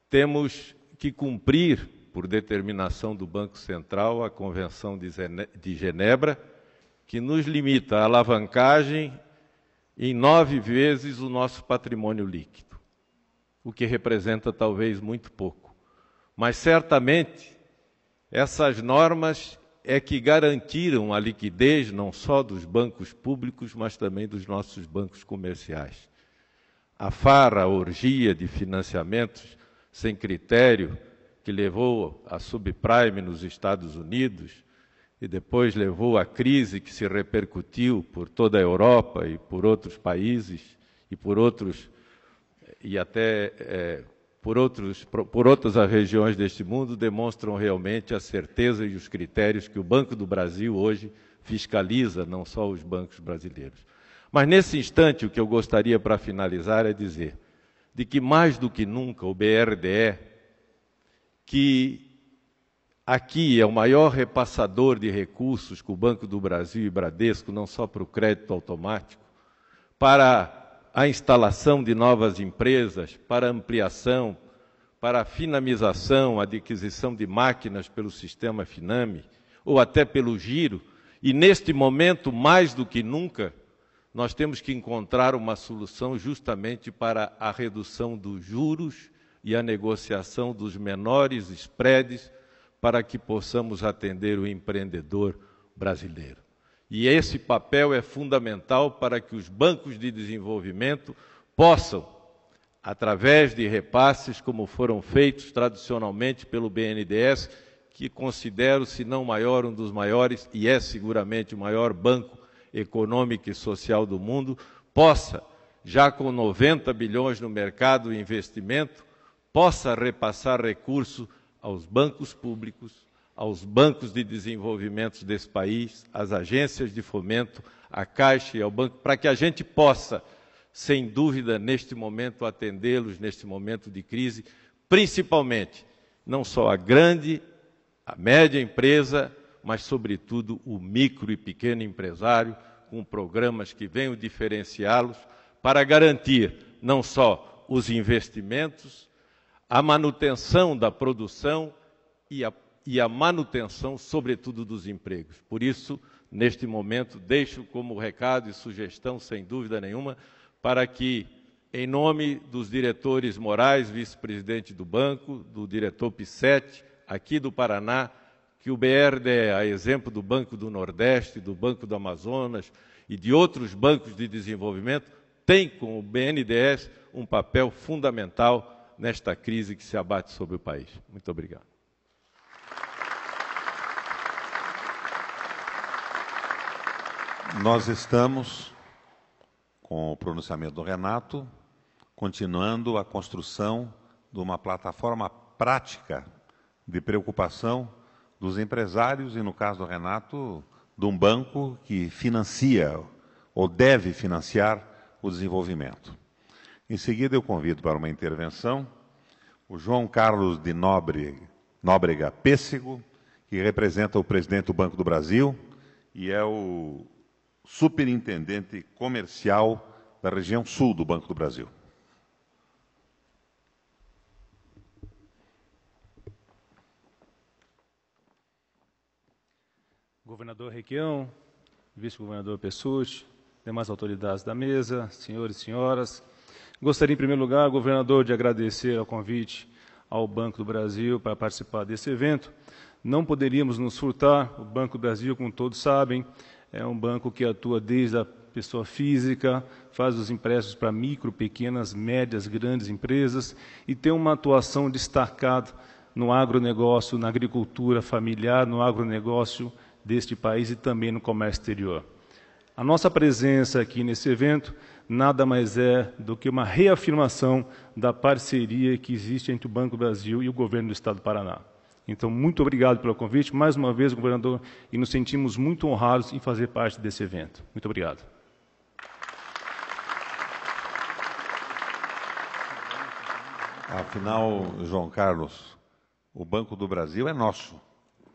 temos que cumprir, por determinação do Banco Central, a Convenção de Genebra, que nos limita a alavancagem em 9 vezes o nosso patrimônio líquido, o que representa talvez muito pouco. Mas, certamente, essas normas é que garantiram a liquidez não só dos bancos públicos, mas também dos nossos bancos comerciais. A farra, a orgia de financiamentos sem critério, que levou à subprime nos Estados Unidos e depois levou à crise que se repercutiu por toda a Europa e por outros países e por outros e até por outras regiões deste mundo, demonstram realmente a certeza e os critérios que o Banco do Brasil hoje fiscaliza, não só os bancos brasileiros. Mas, nesse instante, o que eu gostaria, para finalizar, é dizer de que, mais do que nunca, o BRDE, que aqui é o maior repassador de recursos com o Banco do Brasil e Bradesco, não só para o crédito automático, para a instalação de novas empresas, para ampliação, para a finamização, a adquisição de máquinas pelo sistema Finame, ou até pelo giro, e neste momento, mais do que nunca, nós temos que encontrar uma solução justamente para a redução dos juros e a negociação dos menores spreads para que possamos atender o empreendedor brasileiro. E esse papel é fundamental para que os bancos de desenvolvimento possam, através de repasses, como foram feitos tradicionalmente pelo BNDES, que considero, se não maior, um dos maiores, e é seguramente o maior banco econômico e social do mundo, possa, já com 90 bilhões no mercado de investimento, possa repassar recurso aos bancos públicos, aos bancos de desenvolvimento desse país, às agências de fomento, à Caixa e ao banco, para que a gente possa, sem dúvida, neste momento, atendê-los, neste momento de crise, principalmente, não só a grande, a média empresa, mas, sobretudo, o micro e pequeno empresário, com programas que venham diferenciá-los para garantir não só os investimentos, a manutenção da produção e a manutenção, sobretudo, dos empregos. Por isso, neste momento, deixo como recado e sugestão, sem dúvida nenhuma, para que, em nome dos diretores morais, vice-presidente do banco, do diretor Pissetti, aqui do Paraná, que o BRDE, a exemplo do Banco do Nordeste, do Banco do Amazonas e de outros bancos de desenvolvimento, tem com o BNDES um papel fundamental nesta crise que se abate sobre o país. Muito obrigado. Nós estamos, com o pronunciamento do Renato, continuando a construção de uma plataforma prática de preocupação dos empresários e, no caso do Renato, de um banco que financia ou deve financiar o desenvolvimento. Em seguida, eu convido para uma intervenção o João Carlos de Nóbrega Pêssego, que representa o presidente do Banco do Brasil e é o superintendente comercial da região sul do Banco do Brasil. Governador Requião, vice-governador Pessutti, demais autoridades da mesa, senhores e senhoras. Gostaria, em primeiro lugar, governador, de agradecer ao convite ao Banco do Brasil para participar desse evento. Não poderíamos nos furtar. O Banco do Brasil, como todos sabem, é um banco que atua desde a pessoa física, faz os empréstimos para micro, pequenas, médias, grandes empresas e tem uma atuação destacada no agronegócio, na agricultura familiar, no agronegócio deste país e também no comércio exterior. A nossa presença aqui nesse evento nada mais é do que uma reafirmação da parceria que existe entre o Banco do Brasil e o governo do Estado do Paraná. Então, muito obrigado pelo convite, mais uma vez, governador, e nos sentimos muito honrados em fazer parte desse evento. Muito obrigado. Afinal, João Carlos, o Banco do Brasil é nosso,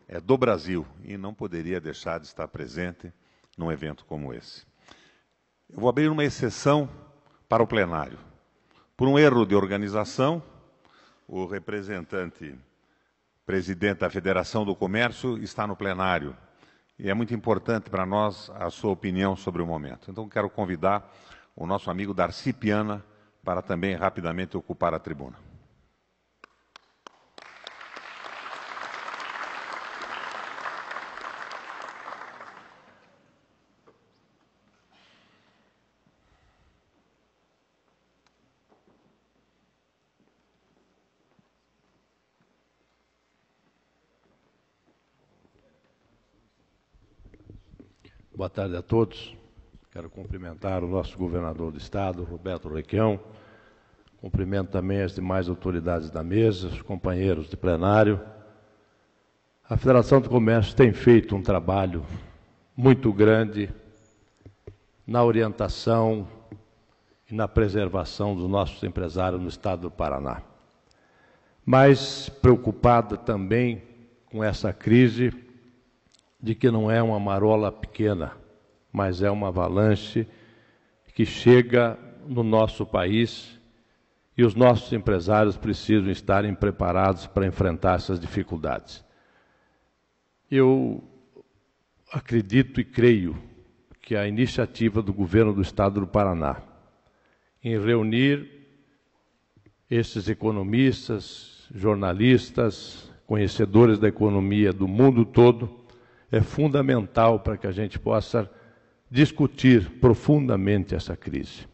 é do Brasil, e não poderia deixar de estar presente num evento como esse. Eu vou abrir uma exceção para o plenário. Por um erro de organização, o representante presidente da Federação do Comércio está no plenário. E é muito importante para nós a sua opinião sobre o momento. Então, quero convidar o nosso amigo Darcy Piana para também rapidamente ocupar a tribuna. Boa tarde a todos. Quero cumprimentar o nosso governador do Estado, Roberto Requião. Cumprimento também as demais autoridades da mesa, os companheiros de plenário. A Federação do Comércio tem feito um trabalho muito grande na orientação e na preservação dos nossos empresários no Estado do Paraná. Mas preocupada também com essa crise de que não é uma marola pequena, mas é uma avalanche que chega no nosso país e os nossos empresários precisam estarem preparados para enfrentar essas dificuldades. Eu acredito e creio que a iniciativa do governo do Estado do Paraná em reunir esses economistas, jornalistas, conhecedores da economia do mundo todo é fundamental para que a gente possa discutir profundamente essa crise.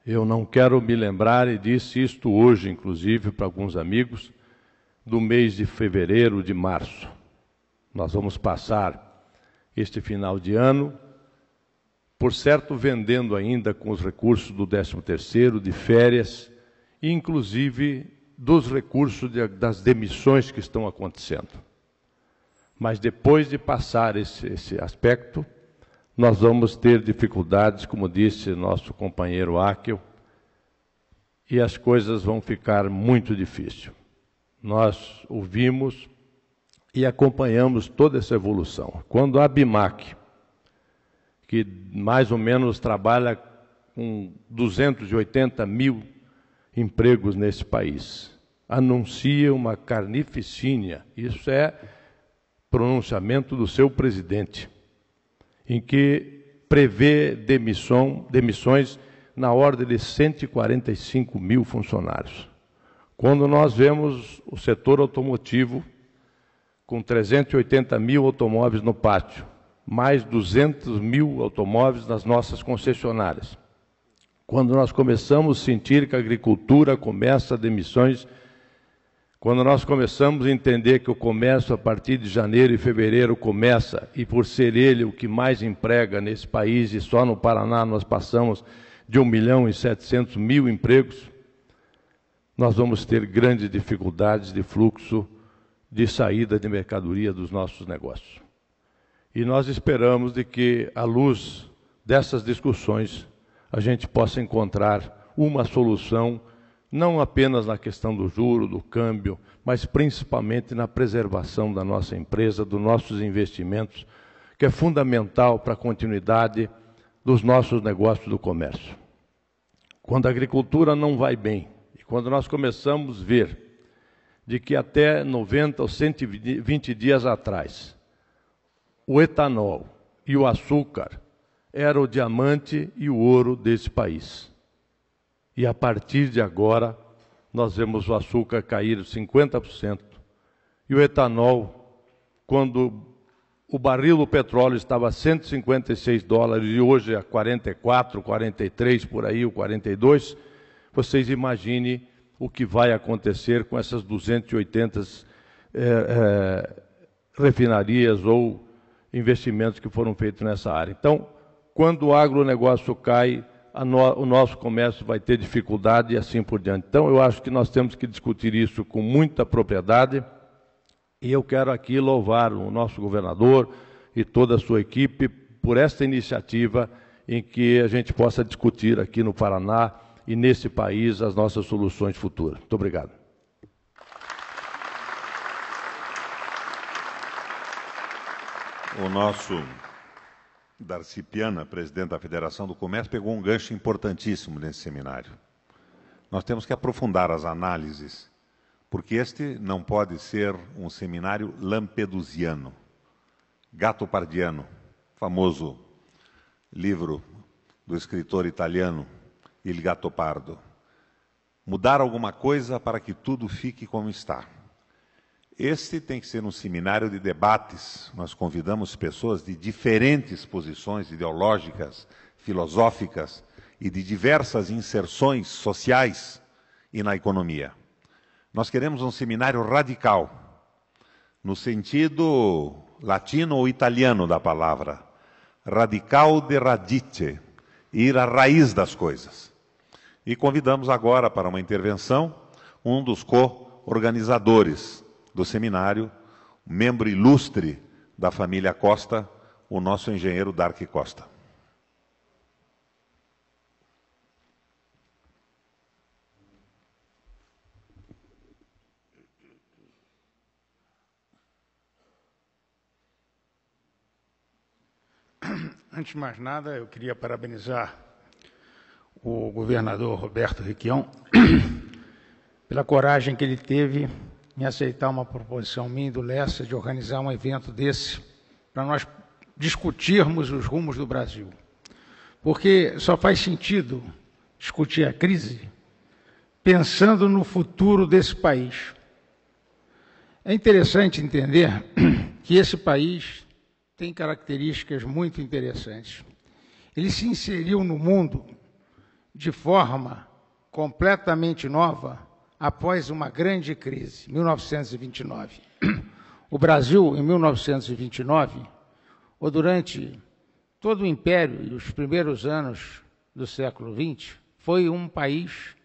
Eu não quero me lembrar, e disse isto hoje, inclusive, para alguns amigos, do mês de fevereiro, de março. Nós vamos passar este final de ano, por certo, vendendo ainda com os recursos do 13º, de férias, e inclusive dos recursos das demissões que estão acontecendo. Mas depois de passar esse aspecto, nós vamos ter dificuldades, como disse nosso companheiro Áquil, e as coisas vão ficar muito difíceis. Nós ouvimos e acompanhamos toda essa evolução. Quando a ABIMAQ, que mais ou menos trabalha com 280 mil empregos nesse país, anuncia uma carnificina, isso é pronunciamento do seu presidente, em que prevê demissões na ordem de 145 mil funcionários. Quando nós vemos o setor automotivo com 380 mil automóveis no pátio, mais 200 mil automóveis nas nossas concessionárias. Quando nós começamos a sentir que a agricultura começa demissões, quando nós começamos a entender que o comércio, a partir de janeiro e fevereiro, começa, e por ser ele o que mais emprega nesse país, e só no Paraná nós passamos de 1.700.000 empregos, nós vamos ter grandes dificuldades de fluxo de saída de mercadoria dos nossos negócios. E nós esperamos de que, à luz dessas discussões, a gente possa encontrar uma solução não apenas na questão do juro, do câmbio, mas principalmente na preservação da nossa empresa, dos nossos investimentos, que é fundamental para a continuidade dos nossos negócios do comércio. Quando a agricultura não vai bem, e quando nós começamos a ver de que até 90 ou 120 dias atrás, o etanol e o açúcar eram o diamante e o ouro desse país. E a partir de agora, nós vemos o açúcar cair 50%. E o etanol, quando o barril do petróleo estava a $156 e hoje é a 44, 43, por aí, o 42, vocês imaginem o que vai acontecer com essas 280 refinarias ou investimentos que foram feitos nessa área. Então, quando o agronegócio cai, o nosso comércio vai ter dificuldade e assim por diante. Então, eu acho que nós temos que discutir isso com muita propriedade e eu quero aqui louvar o nosso governador e toda a sua equipe por esta iniciativa em que a gente possa discutir aqui no Paraná e nesse país as nossas soluções futuras. Muito obrigado. O nosso Darcy Piana, presidente da Federação do Comércio, pegou um gancho importantíssimo nesse seminário. Nós temos que aprofundar as análises, porque este não pode ser um seminário lampedusiano, gattopardiano, famoso livro do escritor italiano Il Gattopardo. Mudar alguma coisa para que tudo fique como está. Este tem que ser um seminário de debates. Nós convidamos pessoas de diferentes posições ideológicas, filosóficas e de diversas inserções sociais e na economia. Nós queremos um seminário radical, no sentido latino ou italiano da palavra. Radical de radice, ir à raiz das coisas. E convidamos agora para uma intervenção um dos co-organizadores do seminário, membro ilustre da família Costa, o nosso engenheiro Dark Costa. Antes de mais nada, eu queria parabenizar o governador Roberto Requião pela coragem que ele teve em aceitar uma proposição minha e do Lessa de organizar um evento desse para nós discutirmos os rumos do Brasil. Porque só faz sentido discutir a crise pensando no futuro desse país. É interessante entender que esse país tem características muito interessantes. Ele se inseriu no mundo de forma completamente nova após uma grande crise, 1929. O Brasil, em 1929, ou durante todo o Império e os primeiros anos do século XX, foi um país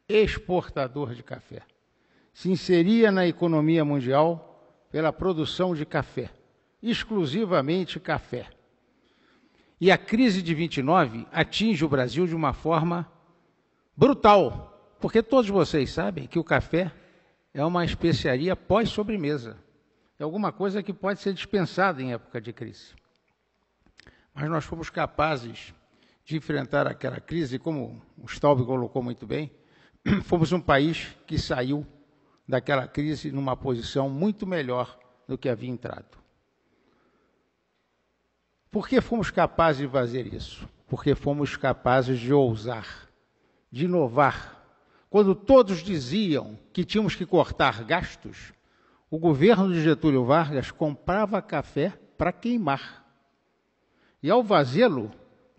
exportador de café. Se inseria na economia mundial pela produção de café, exclusivamente café. E a crise de 29 atinge o Brasil de uma forma brutal, porque todos vocês sabem que o café é uma especiaria pós-sobremesa. É alguma coisa que pode ser dispensada em época de crise. Mas nós fomos capazes de enfrentar aquela crise, como o Staub colocou muito bem, fomos um país que saiu daquela crise numa posição muito melhor do que havia entrado. Por que fomos capazes de fazer isso? Porque fomos capazes de ousar, de inovar. Quando todos diziam que tínhamos que cortar gastos, o governo de Getúlio Vargas comprava café para queimar. E, ao fazê-lo,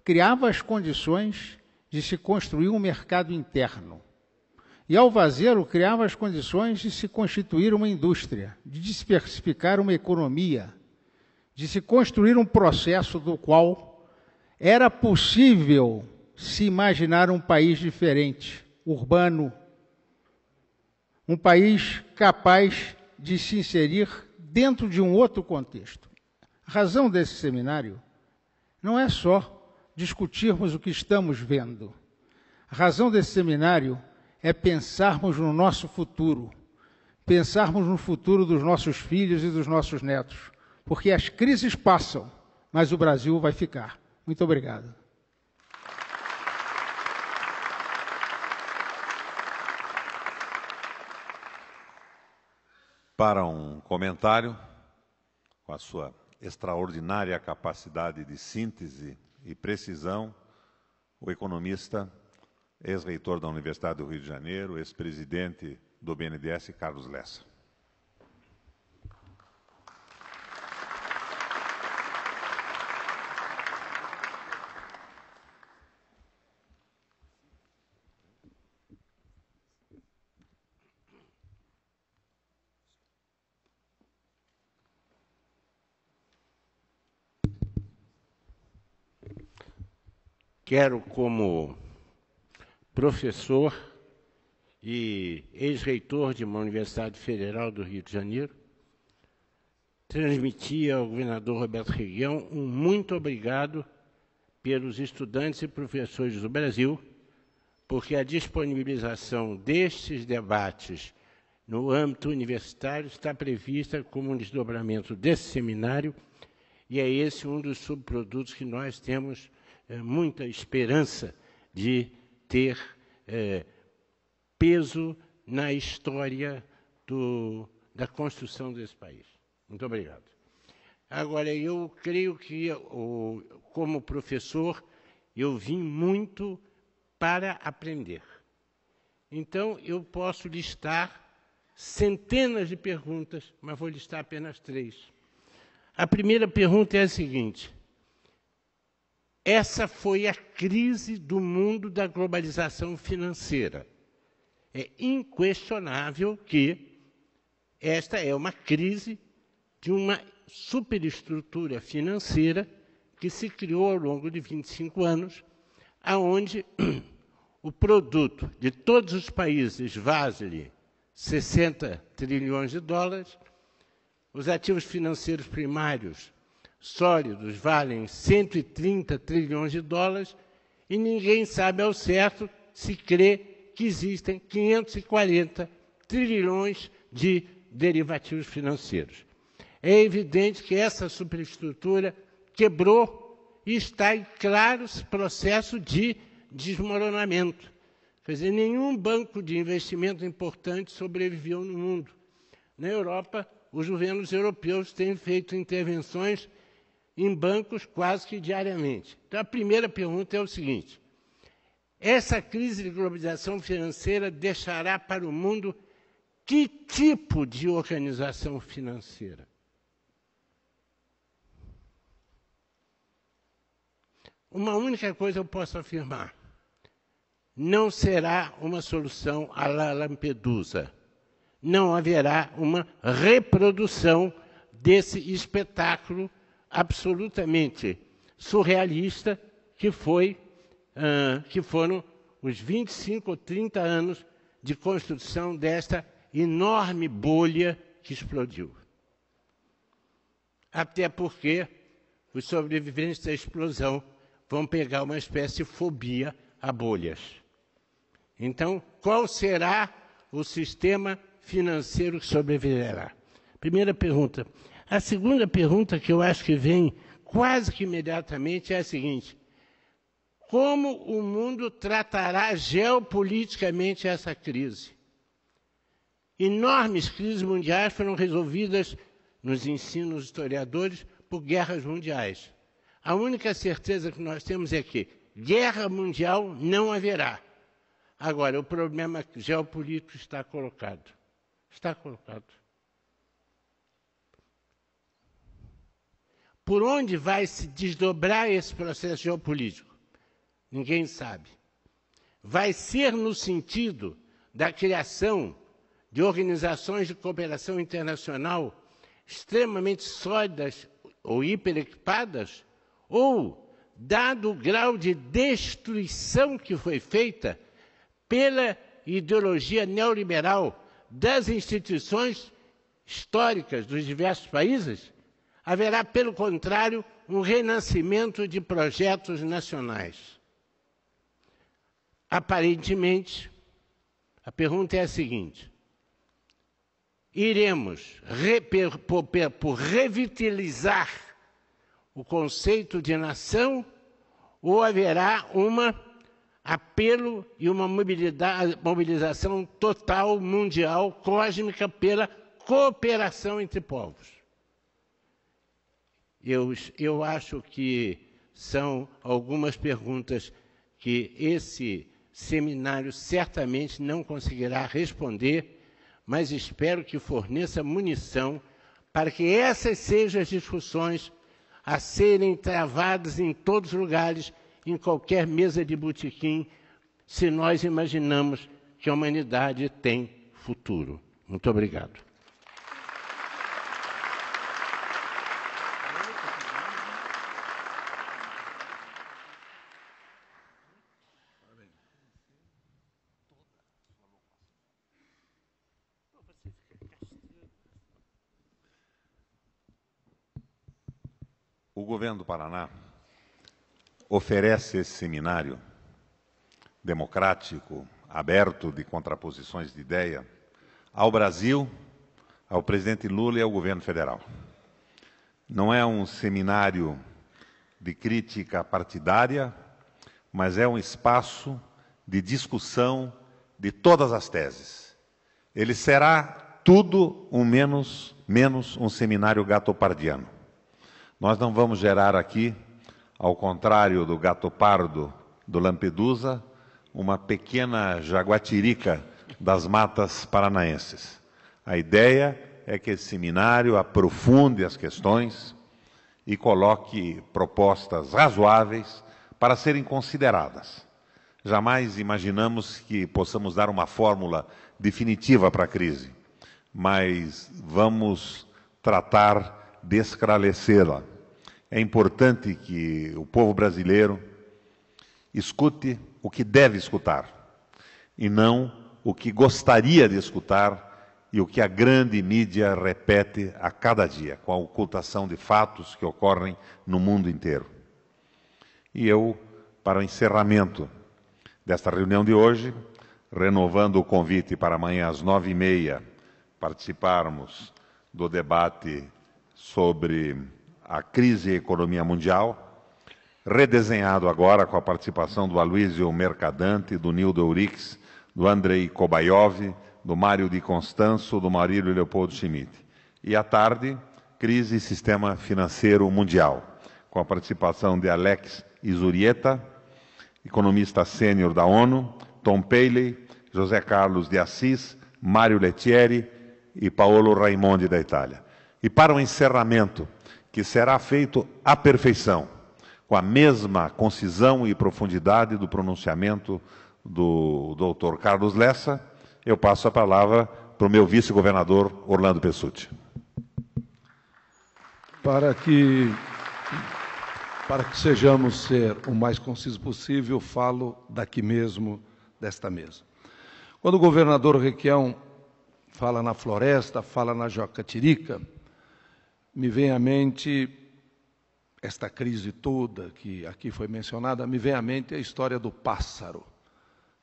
criava as condições de se construir um mercado interno. E, ao fazê-lo, criava as condições de se constituir uma indústria, de diversificar uma economia, de se construir um processo do qual era possível se imaginar um país diferente, urbano, um país capaz de se inserir dentro de um outro contexto. A razão desse seminário não é só discutirmos o que estamos vendo. A razão desse seminário é pensarmos no nosso futuro, pensarmos no futuro dos nossos filhos e dos nossos netos, porque as crises passam, mas o Brasil vai ficar. Muito obrigado. Para um comentário, com a sua extraordinária capacidade de síntese e precisão, o economista ex-reitor da Universidade do Rio de Janeiro, ex-presidente do BNDES, Carlos Lessa. Quero, como professor e ex-reitor de uma Universidade Federal do Rio de Janeiro, transmitir ao governador Roberto Requião um muito obrigado pelos estudantes e professores do Brasil, porque a disponibilização destes debates no âmbito universitário está prevista como um desdobramento desse seminário, e é esse um dos subprodutos que nós temos muita esperança de ter peso na história da construção desse país. Muito obrigado. Agora, eu creio que, como professor, eu vim muito para aprender. Então, eu posso listar centenas de perguntas, mas vou listar apenas 3. A primeira pergunta é a seguinte: essa foi a crise do mundo da globalização financeira. É inquestionável que esta é uma crise de uma superestrutura financeira que se criou ao longo de 25 anos, aonde o produto de todos os países vale 60 trilhões de dólares, os ativos financeiros primários sólidos valem 130 trilhões de dólares e ninguém sabe ao certo se crê que existem 540 trilhões de derivativos financeiros. É evidente que essa superestrutura quebrou e está em claro processo de desmoronamento. Quer dizer, nenhum banco de investimento importante sobreviveu no mundo. Na Europa, os governos europeus têm feito intervenções em bancos quase que diariamente. Então, a primeira pergunta é o seguinte: essa crise de globalização financeira deixará para o mundo que tipo de organização financeira? Uma única coisa eu posso afirmar: não será uma solução à la Lampedusa. Não haverá uma reprodução desse espetáculo absolutamente surrealista que foram os 25 ou 30 anos de construção desta enorme bolha que explodiu. Até porque os sobreviventes da explosão vão pegar uma espécie de fobia a bolhas. Então, qual será o sistema financeiro que sobreviverá? Primeira pergunta. A segunda pergunta, que eu acho que vem quase que imediatamente, é a seguinte: como o mundo tratará geopoliticamente essa crise? Enormes crises mundiais foram resolvidas, nos ensinos historiadores, por guerras mundiais. A única certeza que nós temos é que guerra mundial não haverá. Agora, o problema geopolítico está colocado. Está colocado. Por onde vai se desdobrar esse processo geopolítico? Ninguém sabe. Vai ser no sentido da criação de organizações de cooperação internacional extremamente sólidas ou hiperequipadas, ou, dado o grau de destruição que foi feita pela ideologia neoliberal das instituições históricas dos diversos países, haverá, pelo contrário, um renascimento de projetos nacionais. Aparentemente, a pergunta é a seguinte: iremos por revitalizar o conceito de nação, ou haverá um apelo e uma mobilização total, mundial, cósmica, pela cooperação entre povos? Eu acho que são algumas perguntas que esse seminário certamente não conseguirá responder, mas espero que forneça munição para que essas sejam as discussões a serem travadas em todos os lugares, em qualquer mesa de botequim, se nós imaginamos que a humanidade tem futuro. Muito obrigado. O governo do Paraná oferece esse seminário democrático, aberto de contraposições de ideia, ao Brasil, ao presidente Lula e ao governo federal. Não é um seminário de crítica partidária, mas é um espaço de discussão de todas as teses. Ele será tudo menos um seminário gatopardiano. Nós não vamos gerar aqui, ao contrário do gato pardo do Lampedusa, uma pequena jaguatirica das matas paranaenses. A ideia é que esse seminário aprofunde as questões e coloque propostas razoáveis para serem consideradas. Jamais imaginamos que possamos dar uma fórmula definitiva para a crise, mas vamos tratar de esclarecê-la. É importante que o povo brasileiro escute o que deve escutar e não o que gostaria de escutar e o que a grande mídia repete a cada dia, com a ocultação de fatos que ocorrem no mundo inteiro. E eu, para o encerramento desta reunião de hoje, renovando o convite para amanhã às 9h30, participarmos do debate sobre a crise e a economia mundial, redesenhado agora com a participação do Aloysio Mercadante, do Nildo Euriques, do Andrei Kobayov, do Mário Di Constanzo, do Maurílio Leopoldo Schmidt. E à tarde, crise e sistema financeiro mundial, com a participação de Alex Izurieta, economista sênior da ONU, Tom Paley, José Carlos de Assis, Mário Lettieri e Paolo Raimondi da Itália. E para o encerramento, que será feito à perfeição, com a mesma concisão e profundidade do pronunciamento do Dr. Carlos Lessa, eu passo a palavra para o meu vice-governador Orlando Pessutti. Para que sejamos ser o mais conciso possível, falo daqui mesmo, desta mesa. Quando o governador Requião fala na floresta, fala na Jacatirica, me vem à mente esta crise toda que aqui foi mencionada, me vem à mente a história do pássaro,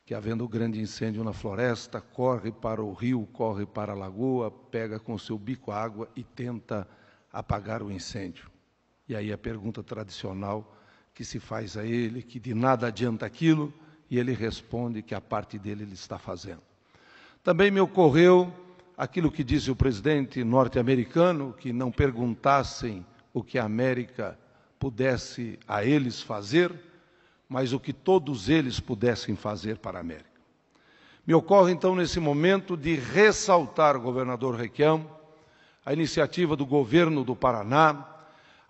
que havendo grande incêndio na floresta, corre para o rio, corre para a lagoa, pega com seu bico a água e tenta apagar o incêndio. E aí a pergunta tradicional que se faz a ele, que de nada adianta aquilo, e ele responde que a parte dele ele está fazendo. Também me ocorreu aquilo que disse o presidente norte-americano, que não perguntassem o que a América pudesse a eles fazer, mas o que todos eles pudessem fazer para a América. Me ocorre, então, nesse momento, de ressaltar, governador Requião, a iniciativa do governo do Paraná,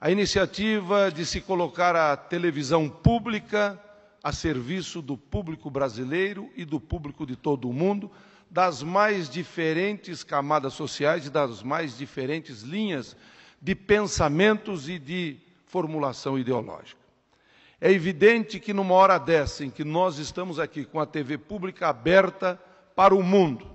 a iniciativa de se colocar a televisão pública a serviço do público brasileiro e do público de todo o mundo, das mais diferentes camadas sociais e das mais diferentes linhas de pensamentos e de formulação ideológica. É evidente que numa hora dessa, em que nós estamos aqui com a TV pública aberta para o mundo,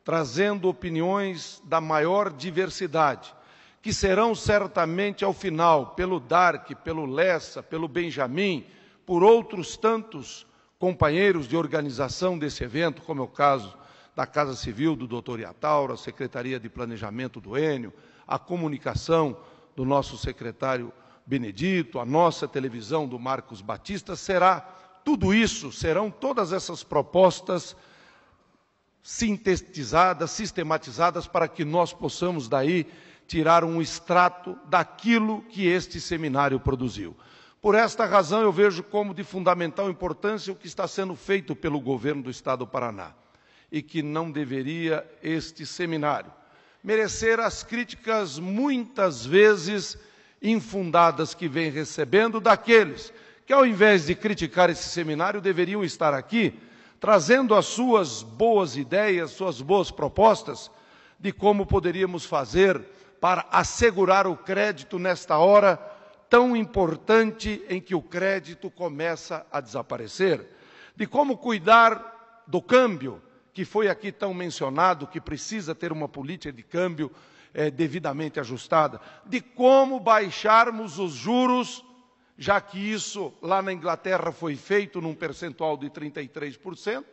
trazendo opiniões da maior diversidade, que serão certamente ao final, pelo Dark, pelo Lessa, pelo Benjamin, por outros tantos companheiros de organização desse evento, como é o caso da Casa Civil do Dr. Iataura, a Secretaria de Planejamento do Enio, a comunicação do nosso secretário Benedito, a nossa televisão do Marcos Batista, será tudo isso, serão todas essas propostas sintetizadas, sistematizadas, para que nós possamos daí tirar um extrato daquilo que este seminário produziu. Por esta razão, eu vejo como de fundamental importância o que está sendo feito pelo governo do Estado do Paraná, e que não deveria este seminário merecer as críticas muitas vezes infundadas que vem recebendo daqueles que, ao invés de criticar esse seminário, deveriam estar aqui trazendo as suas boas ideias, suas boas propostas de como poderíamos fazer para assegurar o crédito nesta hora tão importante em que o crédito começa a desaparecer, de como cuidar do câmbio, que foi aqui tão mencionado, que precisa ter uma política de câmbio devidamente ajustada, de como baixarmos os juros, já que isso lá na Inglaterra foi feito num percentual de 33%,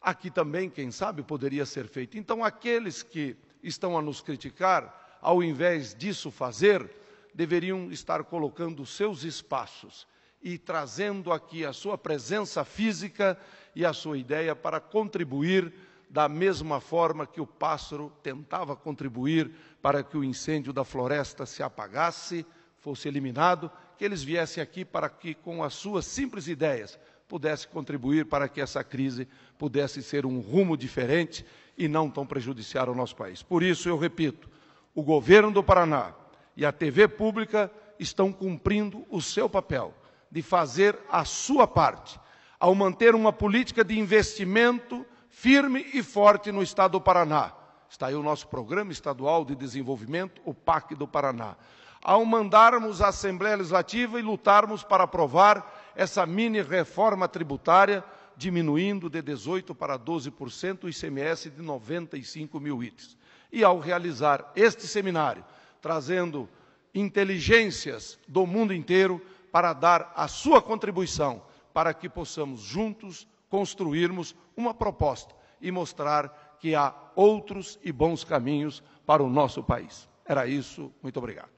aqui também, quem sabe, poderia ser feito. Então, aqueles que estão a nos criticar, ao invés disso fazer, deveriam estar colocando seus espaços e trazendo aqui a sua presença física e a sua ideia para contribuir da mesma forma que o pássaro tentava contribuir para que o incêndio da floresta se apagasse, fosse eliminado, que eles viessem aqui para que, com as suas simples ideias, pudesse contribuir para que essa crise pudesse ser um rumo diferente e não tão prejudicial ao nosso país. Por isso, eu repito, o governo do Paraná e a TV pública estão cumprindo o seu papel de fazer a sua parte, ao manter uma política de investimento firme e forte no Estado do Paraná. Está aí o nosso Programa Estadual de Desenvolvimento, o PAC do Paraná. Ao mandarmos à Assembleia Legislativa e lutarmos para aprovar essa mini-reforma tributária, diminuindo de 18% para 12% o ICMS de 95 mil itens. E ao realizar este seminário, trazendo inteligências do mundo inteiro para dar a sua contribuição, para que possamos juntos construirmos uma proposta e mostrar que há outros e bons caminhos para o nosso país. Era isso, muito obrigado.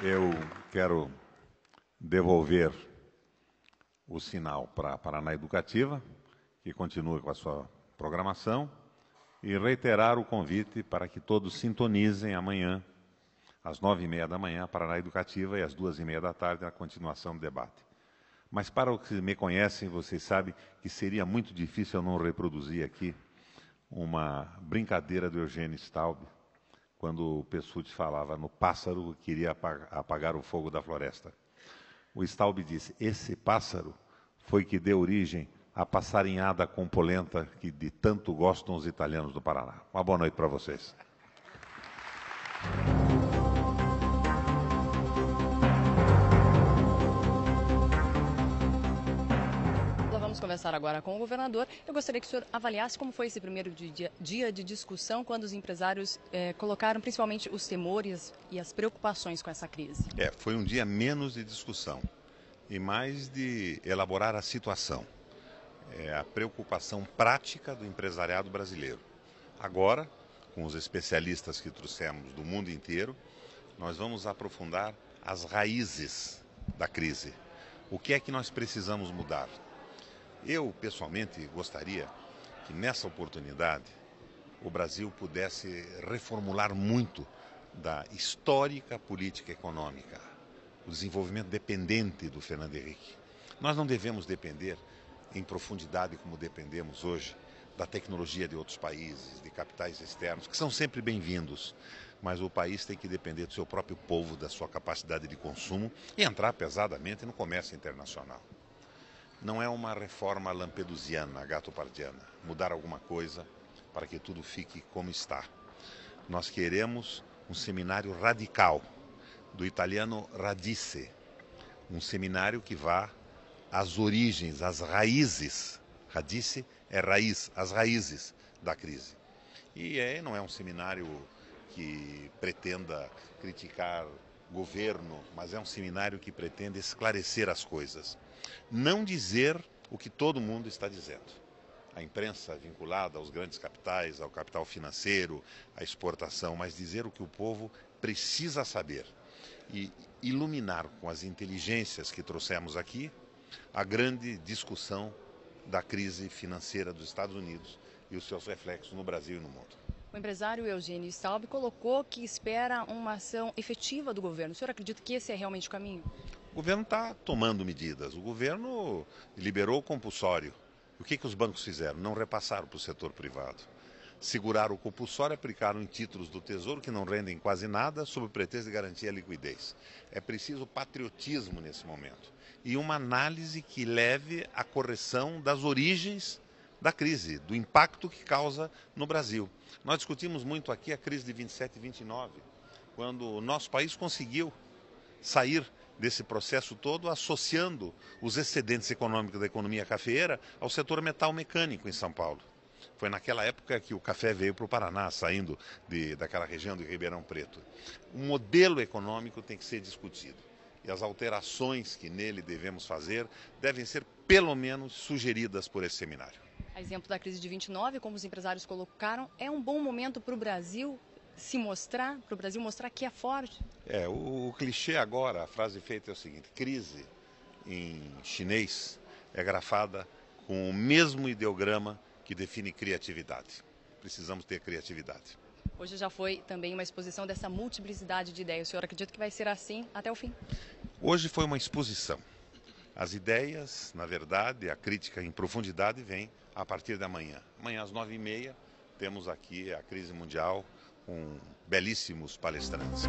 Eu quero devolver o sinal para a Paraná Educativa, que continue com a sua programação, e reiterar o convite para que todos sintonizem amanhã, às 9h30 da manhã, a Paraná Educativa, e às 2h30 da tarde, a continuação do debate. Mas para os que me conhecem, vocês sabem que seria muito difícil eu não reproduzir aqui uma brincadeira do Eugênio Staub, quando o Pessutti falava no pássaro que queria apagar o fogo da floresta. O Staub disse, esse pássaro foi que deu origem à passarinhada compolenta que de tanto gostam os italianos do Paraná. Uma boa noite para vocês. Vamos conversar agora com o governador. Eu gostaria que o senhor avaliasse como foi esse primeiro dia de discussão, quando os empresários colocaram principalmente os temores e as preocupações com essa crise. Foi um dia menos de discussão e mais de elaborar a situação. A preocupação prática do empresariado brasileiro. Agora, com os especialistas que trouxemos do mundo inteiro, nós vamos aprofundar as raízes da crise. O que é que nós precisamos mudar? Eu, pessoalmente, gostaria que, nessa oportunidade, o Brasil pudesse reformular muito da histórica política econômica, o desenvolvimento dependente do Fernando Henrique. Nós não devemos depender em profundidade como dependemos hoje da tecnologia de outros países, de capitais externos, que são sempre bem-vindos, mas o país tem que depender do seu próprio povo, da sua capacidade de consumo e entrar pesadamente no comércio internacional. Não é uma reforma lampedusiana, gatopardiana, mudar alguma coisa para que tudo fique como está. Nós queremos um seminário radical, do italiano radice, um seminário que vá às origens, às raízes. Radice é raiz, as raízes da crise. E não é um seminário que pretenda criticar governo, mas é um seminário que pretende esclarecer as coisas. Não dizer o que todo mundo está dizendo. A imprensa vinculada aos grandes capitais, ao capital financeiro, à exportação, mas dizer o que o povo precisa saber. E iluminar com as inteligências que trouxemos aqui a grande discussão da crise financeira dos Estados Unidos e os seus reflexos no Brasil e no mundo. O empresário Eugênio Staub colocou que espera uma ação efetiva do governo. O senhor acredita que esse é realmente o caminho? O governo está tomando medidas. O governo liberou o compulsório. O que os bancos fizeram? Não repassaram para o setor privado. Seguraram o compulsório e aplicaram em títulos do Tesouro que não rendem quase nada, sob o pretexto de garantir a liquidez. É preciso patriotismo nesse momento e uma análise que leve à correção das origens da crise, do impacto que causa no Brasil. Nós discutimos muito aqui a crise de 27 e 29, quando o nosso país conseguiu sair desse processo todo associando os excedentes econômicos da economia cafeeira ao setor metal mecânico em São Paulo. Foi naquela época que o café veio para o Paraná, saindo daquela região de Ribeirão Preto. O modelo econômico tem que ser discutido. E as alterações que nele devemos fazer devem ser, pelo menos, sugeridas por esse seminário. A exemplo da crise de 29, como os empresários colocaram, é um bom momento para o Brasil se mostrar, para o Brasil mostrar que é forte? O clichê agora, a frase feita é o seguinte: crise em chinês é grafada com o mesmo ideograma que define criatividade. Precisamos ter criatividade. Hoje já foi também uma exposição dessa multiplicidade de ideias. O senhor acredita que vai ser assim até o fim? Hoje foi uma exposição. As ideias, na verdade, a crítica em profundidade vem a partir da manhã. Amanhã às 9h30 temos aqui a crise mundial com belíssimos palestrantes.